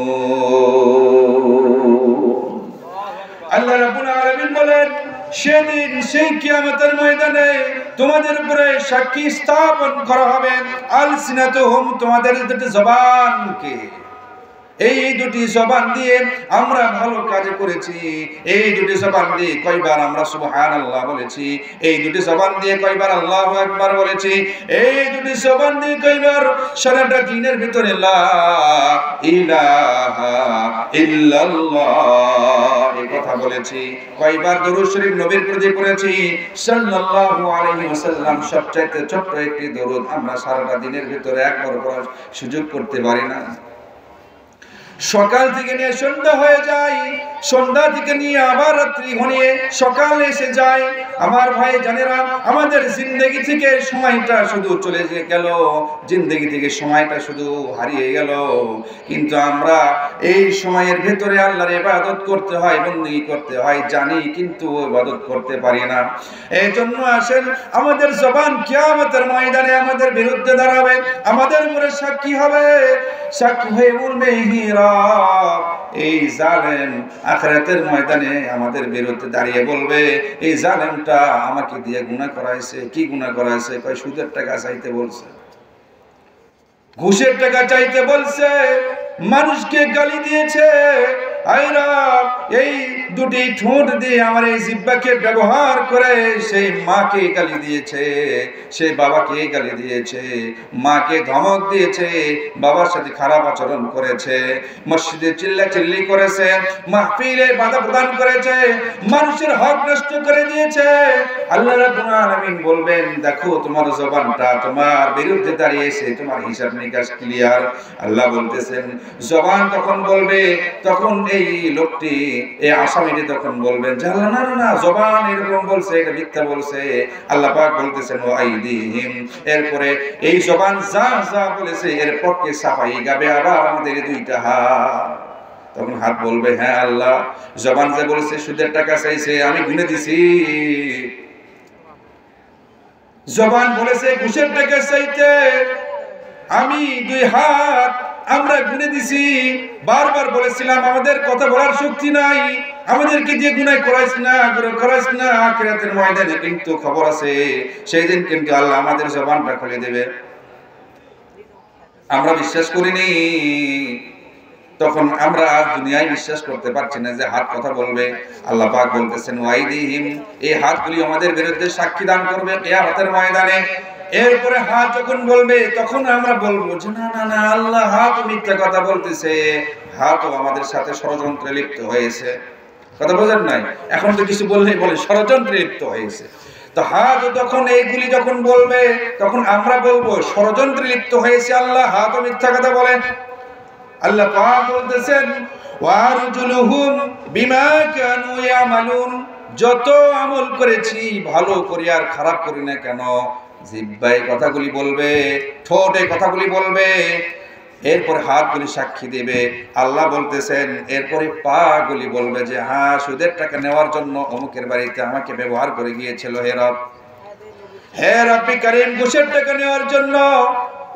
আল্লাহ রাব্বুল আলামিন বলেন সেদিন সেই কিয়ামতের ময়দানে তোমাদের উপরে সাক্ষী স্থাপন করা হবে আলসিনাতুহুম, তোমাদের দুটি জবানকে। এই দুটি জবান দিয়ে আমরা ভালো কাজ করেছি, এই দুটি জবান দিয়ে কয়বার আমরা সুবহানাল্লাহ বলেছি, এই দুটি জবান দিয়ে কয়বার আল্লাহু আকবার বলেছি, এই দুটি জবান দিয়ে কয়বার সারাটা দিনের ভিতরে লা ইলাহা ইল্লাল্লাহ এই কথা বলেছি, কয়বার দরুদ শরীফ নবীর প্রতি পড়েছি সাল্লাল্লাহু আলাইহি ওয়াসাল্লাম। সবচেয়ে ছোট্ট একটি দরুদ আমরা সারাটা দিনের ভিতরে একবার পড়ার সুযোগ করতে পারি না। সকাল থেকে নিয়ে সন্ধ্যা হয়ে যায়, সন্ধ্যা থেকে নিয়ে আবার রাত্রি ঘনিয়ে সকাল এসে যায়। আমার ভাই জানেরা, আমাদের জিন্দেগি থেকে সময়টা শুধু চলে গেল, জিন্দেগি থেকে সময়টা শুধু হারিয়ে গেল। কিন্তু আমরা এই সময়ের ভেতরে আল্লাহর ইবাদত করতে হয়, বندگی করতে হয় জানি, কিন্তু ইবাদত করতে পারি না। এই জন্য আসেন আমাদের জবান কিয়ামতের ময়দানে আমাদের বিরুদ্ধে দাঁড়াবে, আমাদের উপরে সাক্ষী হবে, সাক্ষী হয়ে বলবে এই জালেম আখিরাতের ময়দানে আমাদের বিরুদ্ধে দাঁড়িয়ে বলবে এই জালেমটা আমাকে দিয়ে গুনাহ করাইছে। কি গুনাহ করাইছে? কয় সুদের টাকা চাইতে বলছে, ঘুষের টাকা চাইতে বলছে, মানুষকে গালি দিয়েছে। আইরা এই দুটি ঠোঁট দিয়ে আমার এই জিহ্বাকে ব্যবহার করে সেই মাকে গালি দিয়েছে, সেই বাবাকে গালি দিয়েছে, মাকে ধমক দিয়েছে, বাবার সাথে খারাপ আচরণ করেছে, মসজিদে চিল্লাচিল্লি করেছে, মাহফিলে বাধা প্রদান করেছে, মানুষের হক নষ্ট করে দিয়েছে। আল্লাহ রাব্বুল আলামিন বলবেন দেখো তোমার জবানটা তোমার বিরুদ্ধে দাঁড়িয়েছে, তোমার হিসাব নিকাশ ক্লিয়ার। আল্লাহ বলতেছেন জবান তখন বলবে, তখন এই লোকটি এই আসামিটি তখন বলবেন যে আল্লাহ না না জবান এরকম বলছে, এটা মিথ্যা বলছে। আল্লাহ পাক বলতেছেন ও আইদিহিম, এরপরে এই জবান যা যা বলেছে এর পক্ষে সাফাই গাবে আবার আমাদের দুইটা হাত। তখন হাত বলবে হ্যাঁ আল্লাহ, জবান যে বলেছে সুদের টাকা চাইছে আমি গুনে দিছি, জবান বলেছে ঘুষের টাকা চাইতে আমি দুই হাত আমরা গুনে দিছি, বারবার বলেছিলাম আমাদের কথা বলার শক্তি নাই, আমাদেরকে দিয়ে গুনাহ করাইস না, আখিরাতের ময়দানে কিন্তু খবর আছে, সেই দিন কিন্তু আল্লাহ আমাদের জবানটা খুলে দেবে। আমরা বিশ্বাস করিনি, তখন আমরা দুনিয়ায় বিশ্বাস করতে পারছি না যে হাত কথা বলবে। আল্লাহ পাক বলতেছেন ওয়াইদিহিম, এই হাতগুলি আমাদের বিরুদ্ধে সাক্ষী দান করবে কিয়ামতের ময়দানে। এরপরে হাত যখন বলবে তখন আমরা বলবো যে না না না, আল্লাহ হাত মিথ্যা কথা বলতেছে, হাতও আমাদের সাথে ষড়যন্ত্রে লিপ্ত হয়েছে। কথা বোঝেন নাই? এখন তো কিছু বললেই বলে ষড়যন্ত্রে লিপ্ত হয়েছে। তো হাত তখন এইগুলি যখন বলবে তখন আমরা বলবো ষড়যন্ত্রে লিপ্ত হয়েছে, আল্লাহ হাতও মিথ্যা কথা বলে। আল্লাহ পাক বলতেছেন ওয়ারজুলুহুম বিমা কানু ইয়ামালুন, যত আমল করেছি ভালো করি আর খারাপ করি না কেন, জিহ্বায় কথাগুলি বলবে, ঠোঁটে কথাগুলি বলবে, এরপর হাতগুলি সাক্ষী দেবে। আল্লাহ বলতেছেন এরপরে পা গুলি বলবে যে হ্যাঁ, সুদের টাকা নেওয়ার জন্য অমুকের বাড়িতে আমাকে ব্যবহার করে গিয়েছিল হে রব্বি কারীম, ঘুষের টাকা নেওয়ার জন্য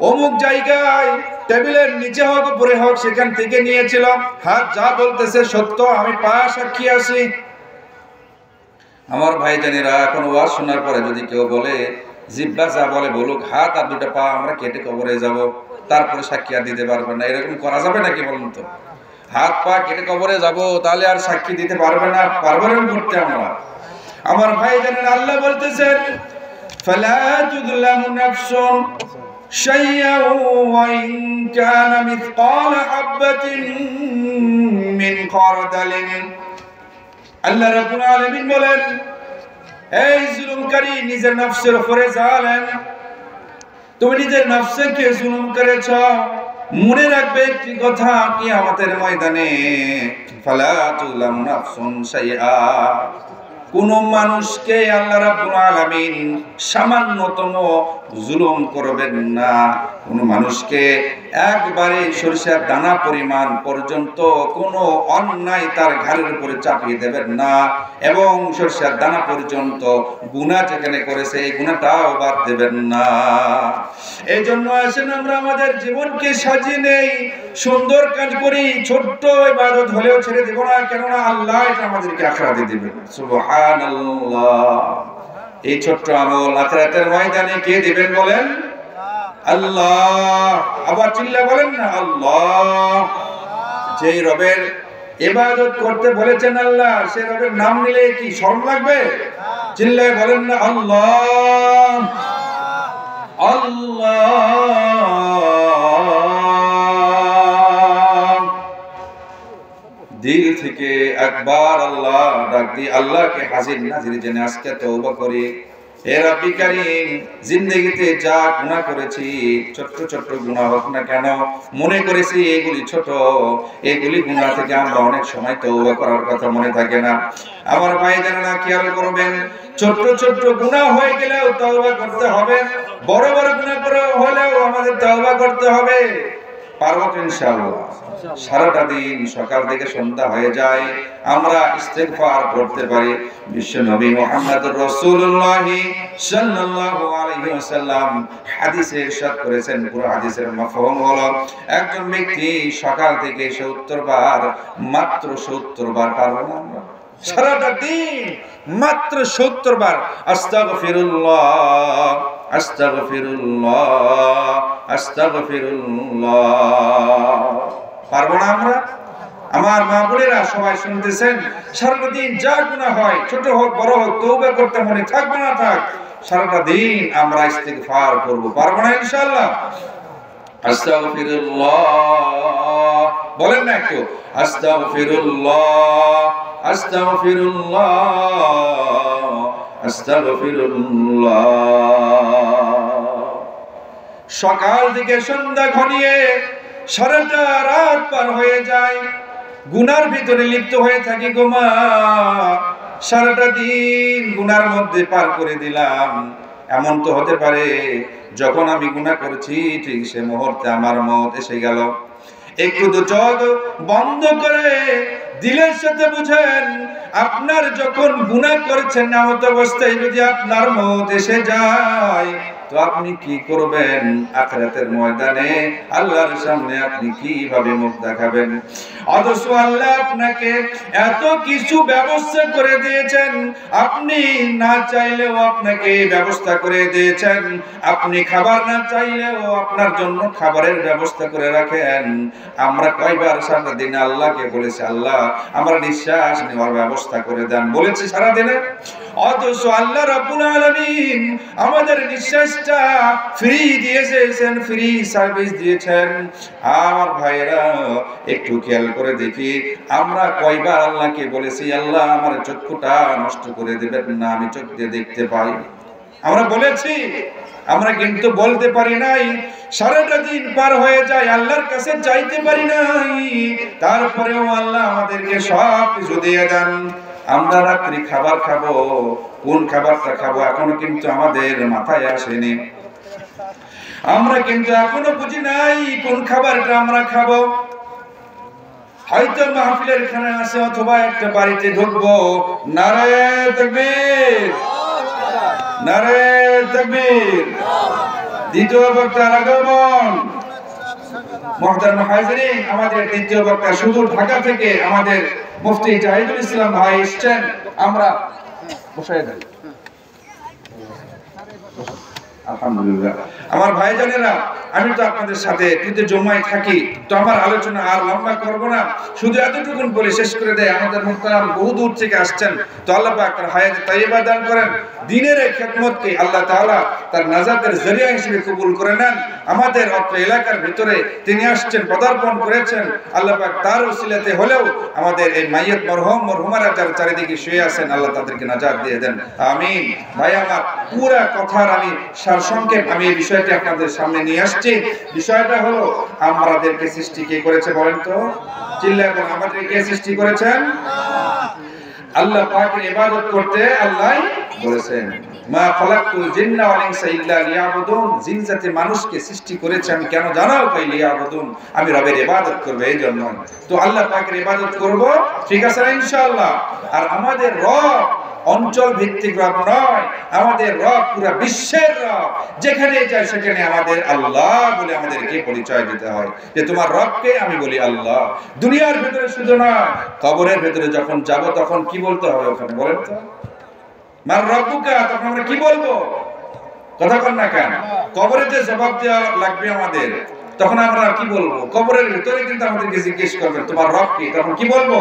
অমুক জায়গায় টেবিলের নিচে হোক উপরে হোক সেখান থেকে নিয়েছিল। হাত যা বলতেছে সত্য, আমি পা সাক্ষী আছি। আমার ভাইজানেরা, এখন ওয়াজ শোনার পরে যদি কেউ বলে জিহ্বা যা বলে বলুক, হাত আর দুটো পা আমরা কেটে কবরে যাব, তারপরে সাক্ষী আর দিতে পারবে না, এরকম করা যাবে নাকি বলুন তো? হাত পা কেটে কবরে যাব, তাহলে আর সাক্ষী দিতে পারবে না, পারবো না করতে আমরা? আমার ভাইজানেরা, আল্লাহ বলতেছেন ফালা তুযলামু নাফসুন শাইআ ওয়া ইন কানা মিসকালা হাববাতিন মিন খারদালিন। আল্লাহ রাব্বুল আলামিন বলেন, এই জুলুমকারী, নিজের নফসের উপরে জালেম, তুমি নিজের নফসকে জুলুম করেছো। মনে রাখবে একটি কথা, কিয়ামতের ময়দানে ফালা তুযলামু নাফসুন শাইআ, কোন মানুষকে আল্লাহ রাব্বুল আলামিন সামান্যতম জুলুম করবেন না। কোন মানুষকে একবারে সরিষার দানা পরিমাণ পর্যন্ত কোনো অন্যায় তার ঘাড়ের উপরে চাপিয়ে দেবেন না, এবং সরিষার দানা পর্যন্ত গুনাহ যেখানে করেছে এই গুনাহটাও বাদ দেবেন না। এই জন্য আসেন আমরা আমাদের জীবনকে সাজিয়ে নেই, সুন্দর কাজ করি, ছোট্ট ইবাদত হলেও ছেড়ে দেব না, কেননা আল্লাহ এটা আমাদেরকে আখিরাতে দিবেন। সুবহানাল্লাহ। এই ছোট্ট আমল আখিরাতের ময়দানে কে দিবেন বলেন? আল্লাহ। আবার চিল্লা বলেন না আল্লাহ। যেই রবের ইবাদত করতে বলেছেন আল্লাহ, সেই রবের নাম নিলে কি শরম লাগবে? চিল্লায় বলেন না আল্লাহ আল্লাহ। দিল থেকে একবার আল্লাহ ডাক দিয়ে আল্লাহকে হাজির নাজির জেনে আজকে তওবা করি। হে রব্বি কারীম, জিন্দেগিতে যা গুনাহ করেছি, ছোট্ট ছোট্ট গুনাহ হোক না কেন, মনে করেছি এগুলি ছোট, এগুলি গুনাহ থেকে আমরা অনেক সময় তওবা করার কথা মনে থাকে না। আমার ভাইজানেরা খেয়াল করবেন, ছোট্ট ছোট্ট গুনাহ হয়ে গেলেও তওবা করতে হবে, বড় বড় গুনাহ করে হলেও আমাদের তওবা করতে হবে। পারবো তো ইনশাআল্লাহ? সারাটা দিন সকাল থেকে সন্ধ্যা হয়ে যায় আমরা ইস্তেগফার করতে পারি। বিশ্ব নবী মুহাম্মদুর রাসূলুল্লাহ সাল্লাল্লাহু আলাইহি ওয়াসাল্লাম হাদিসে ইরশাদ করেছেন, পুরো হাদিসের মাফহুম হলো একজন ব্যক্তি সকাল থেকে 70 বার, মাত্র 70 বার পারবো না আমরা সারাটা দিন মাত্র 70 বার আস্তাগফিরুল্লাহ আস্তাগফিরুল্লাহ আস্তাগফিরুল্লাহ পারবো না আমরা? আমার মা বোনেরা সবাই শুনতেছেন, সারাটা দিন যা গুনাহ হয়, ছোট হোক বড় হোক, তওবা করতে মনে থাকবে না থাক, সারাটা দিন আমরা ইস্তিগফার করব, পারবো না ইনশাআল্লাহ? আস্তাগফিরুল্লাহ বলেন না একটু, আস্তাগফিরুল্লাহ আস্তাগফিরুল্লাহ আস্তাগফিরুল্লাহ। সকাল থেকে সন্ধ্যা ঘনিয়ে সারাটা রাত পার হয়ে যায়, গুনার ভিতরে লিপ্ত হয়ে থাকি গো মা, সারাটা দিন গুনার মধ্যে পার করে দিলাম। এমন তো হতে পারে যখন আমি গুনাহ করেছি ঠিক সে মুহূর্তে আমার মত এসে গেল, একটু তো চোখ বন্ধ করে দিলের সাথে বুঝেন। আপনার যখন গুনাহ করছেন এমত অবস্থায় যদি আপনার মওত এসে যায়, তো আপনি কি করবেন? আখিরাতের ময়দানে আল্লাহর সামনে আপনি কিভাবে মুখ দেখাবেন? অথচ আল্লাহ আপনাকে এত কিছু ব্যবস্থা করে দিয়েছেন, আপনি না চাইলেও আপনাকে ব্যবস্থা করে দিয়েছেন। আপনি খাবার না চাইলেও আপনার জন্য খাবারের ব্যবস্থা করে রাখেন। আমরা কয়বার সারা দিনে আল্লাহকে বলেছি, আল্লাহ আমার নিঃশ্বাস নেওয়ার ব্যবস্থা করে দেন, বলেছি সারা দিনে? অথচ আল্লাহ রাব্বুল আলামিন আমাদের নিঃশ্বাসটা ফ্রি দিয়েছেন, ফ্রি সার্ভিস দিয়েছেন। আমার ভাইরা একটু খেয়াল করে দেখি, আমরা কয়বার আল্লাহকে বলেছি, আল্লাহ আমার চক্ষুটা নষ্ট করে দিবেন না, আমি চোখ দিয়ে দেখতে পাই? আমরা বলেছি? আমরা কিন্তু বলতে পারি নাই। সারাটা দিন পার হয়ে যায়, আল্লাহর কাছে চাইতে পারি নাই, তারপরেও আল্লাহ আমাদেরকে সব কিছু দিয়ে দেন। আমরা রাত্রি খাবার খাবো, কোন খাবারটা খাবো এখনো কিন্তু আমাদের মাথায় আসেনি। আমরা কিন্তু এখনো বুঝি নাই কোন খাবারটা আমরা খাবো। হয়তো মাহফিলের খানা আছে অথবা একটা বাড়িতে ঢুকবো, নারে তাকবীর, নারে তাকবীর। দ্বিতীয় বক্তার আগমন। মুহতারাম হাজিরিন, আমাদের দ্বিতীয় বক্তা সুদূর ঢাকা থেকে আমাদের মুফতি জাহিদুল ইসলাম ভাই এসেছেন। আমরা বসায় দেই। আলহামদুলিল্লাহ। আমার ভাইজানেরা, আমি তো আপনাদের সাথে প্রতি জুমায় থাকি, তো আমার আলোচনা আর লম্বা করব না, শুধু এতটুকুন বলে শেষ করে দেয়। আমাদের মুহতারাম বহু দূর থেকে আসছেন, তো আল্লাহ পাক তার হায়াতে তাইয়্যিবা দান করেন। দ্বীনের এই খিদমতকে আল্লাহ তাআলা তার নাজাতের জরিয়া হিসেবে কবুল করে নেন। আমাদের অত্র এলাকার ভিতরে তিনি আসছেন, পদার্পণ করেছেন। আল্লাহ পাক তার ওসিলাতে হলেও আমাদের এই মাইয়াত মরহুম মরহুমারা যারা চারিদিকে শুয়ে আছেন, আল্লাহ তাদেরকে নাজাত দিয়ে দেন, আমিন। ভাই আমার, পুরা কথার আমি সারসংক্ষেপ আমি এই বিষয়টি আপনাদের সামনে নিয়ে আসছি। বিষয়টা হলো, আমাদেরকে সৃষ্টি কে করেছে বলেন তো? চিল্লায় বলেন, আমাদেরকে কে সৃষ্টি করেছেন? আল্লাহ পাকের ইবাদত করতে আল্লাহ বলেছেন, মা খালাকতুল জিন্না ওয়াল ইনসা ইল্লা লিয়াবুদুন। জিন জাতি মানুষকে সৃষ্টি করেছে আমি কেন জানো? কই লিয়াবুদুন, আমি রবের ইবাদত করব, এই জন্য। তো আল্লাহ পাকের ইবাদত করব, ঠিক আছে না ইনশাআল্লাহ? আর আমাদের রব অঞ্চল ভিত্তিক রব নয়, আমাদের রব পুরো বিশ্বের রব। যেখানে যাই সেখানে আমাদের আল্লাহ বলে আমাদেরকে পরিচয় দিতে হয়, যে তোমার রবকে আমি বলি আল্লাহ। দুনিয়ার ভিতরে শুধু না, কবরের ভিতরে যখন যাব তখন কি বলতে হবে ওখানে বলেন তো? মার রব্বুকা, তখন আমরা কি বলবো? কথা বল না কেন? কবরে যে জবাব দেওয়া লাগবে আমাদের, তখন আমরা কি বলবো? কবরের ভিতরে কিন্তু আমাদেরকে জিজ্ঞেস করবেন তোমার রব কি, তখন কি বলবো?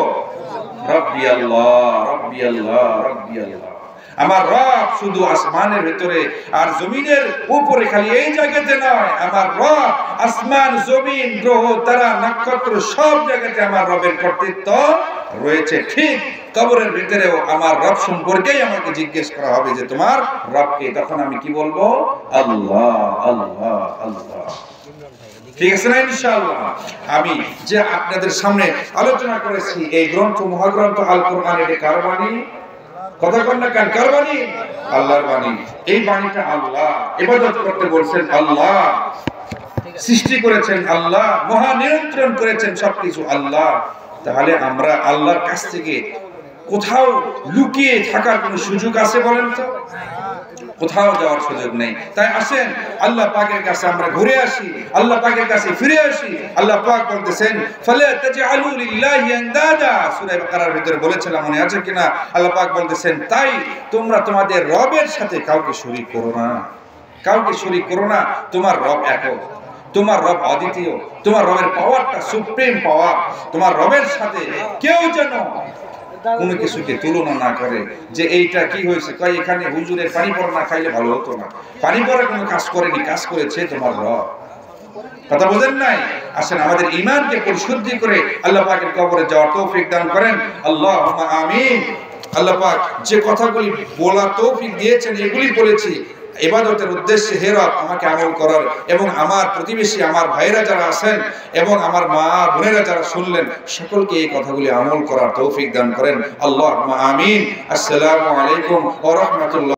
রব্বি আল্লাহ, রব্বি আল্লাহ, রব্বি আল্লাহ। আমার রব শুধু আসমানের ভিতরে আর জমিনের উপরে, খালি এই জায়গাতে নয়। আমার রব আসমান, জমিন, গ্রহ, তারা, নক্ষত্র সব জায়গাতে আমার রবের কর্তৃত্ব রয়েছে। ঠিক কবরের ভিতরেও আমার রব সম্পর্কেই আমাকে জিজ্ঞেস করা হবে যে তোমার রবকে, তখন আমি কি বলবো? আল্লাহ, আল্লাহ, আল্লাহ। ঠিক আছে না ইনশাআল্লাহ? আমি যে আপনাদের সামনে আলোচনা করেছি এই গ্রন্থ, মহাগ্রন্থ আল কোরআন, এটা কার বাণী? কথা বল না কেন? কার বাণী? আল্লাহর বাণী। এই বাণীটা আল্লাহ, ইবাদত করতে বলছেন আল্লাহ, সৃষ্টি করেছেন আল্লাহ, মহা নিয়ন্ত্রণ করেছেন সবকিছু আল্লাহ। তাহলে আমরা আল্লাহর কাছ থেকে কোথাও লুকিয়ে থাকার কোনো সুযোগ আছে বলেন তো? কোথাও যাওয়ার সুযোগ নেই। তাই আসেন আল্লাহ পাকের কাছে আমরা ঘুরে আসি, আল্লাহ পাকের কাছে ফিরে আসি। আল্লাহ পাক বলতেছেন, ফালা তাজআলু লিল্লাহি আনদাদা, সূরা বাকারার ভিতরে বলেছিলাম, মনে আছে কিনা? আল্লাহ পাক বলতেছেন, তাই তোমরা তোমাদের রবের সাথে কাউকে শরীক করো না, কাউকে শরীক করো না। তোমার রব একক, তোমার রব অদ্বিতীয়, তোমার রবের পাওয়ারটা সুপ্রিম পাওয়ার। তোমার রবের সাথে কেউ যেন কোনো কিছুকে তুলনা না করে যে এইটা কি হয়েছে, কয় এখানে হুজুরের পানি পড়া না খাইলে ভালো হতো না। পানি পড়া কোনো কাজ করেনি, কাজ করেছে তোমার রব। কথা বোঝেন নাই? আসেন আমাদের ঈমানকে পরিশুদ্ধি করে আল্লাহ পাকের কবরে যাওয়ার তৌফিক দান করেন, আল্লাহুম্মা আমিন। আল্লাহ পাক যে কথাগুলি বলার তৌফিক দিয়েছেন এগুলি বলেছি ইবাদতের উদ্দেশ্যে। হে রব, আমাকে আমল করার এবং আমার প্রতিবেশী, আমার ভাইরা যারা আছেন এবং আমার মা বোনেরা যারা শুনলেন, সকলকে এই কথাগুলি আমল করার তৌফিক দান করেন, আল্লাহুম্মা আমিন। আসসালামু আলাইকুম ওয়া রাহমাতুল্লাহ।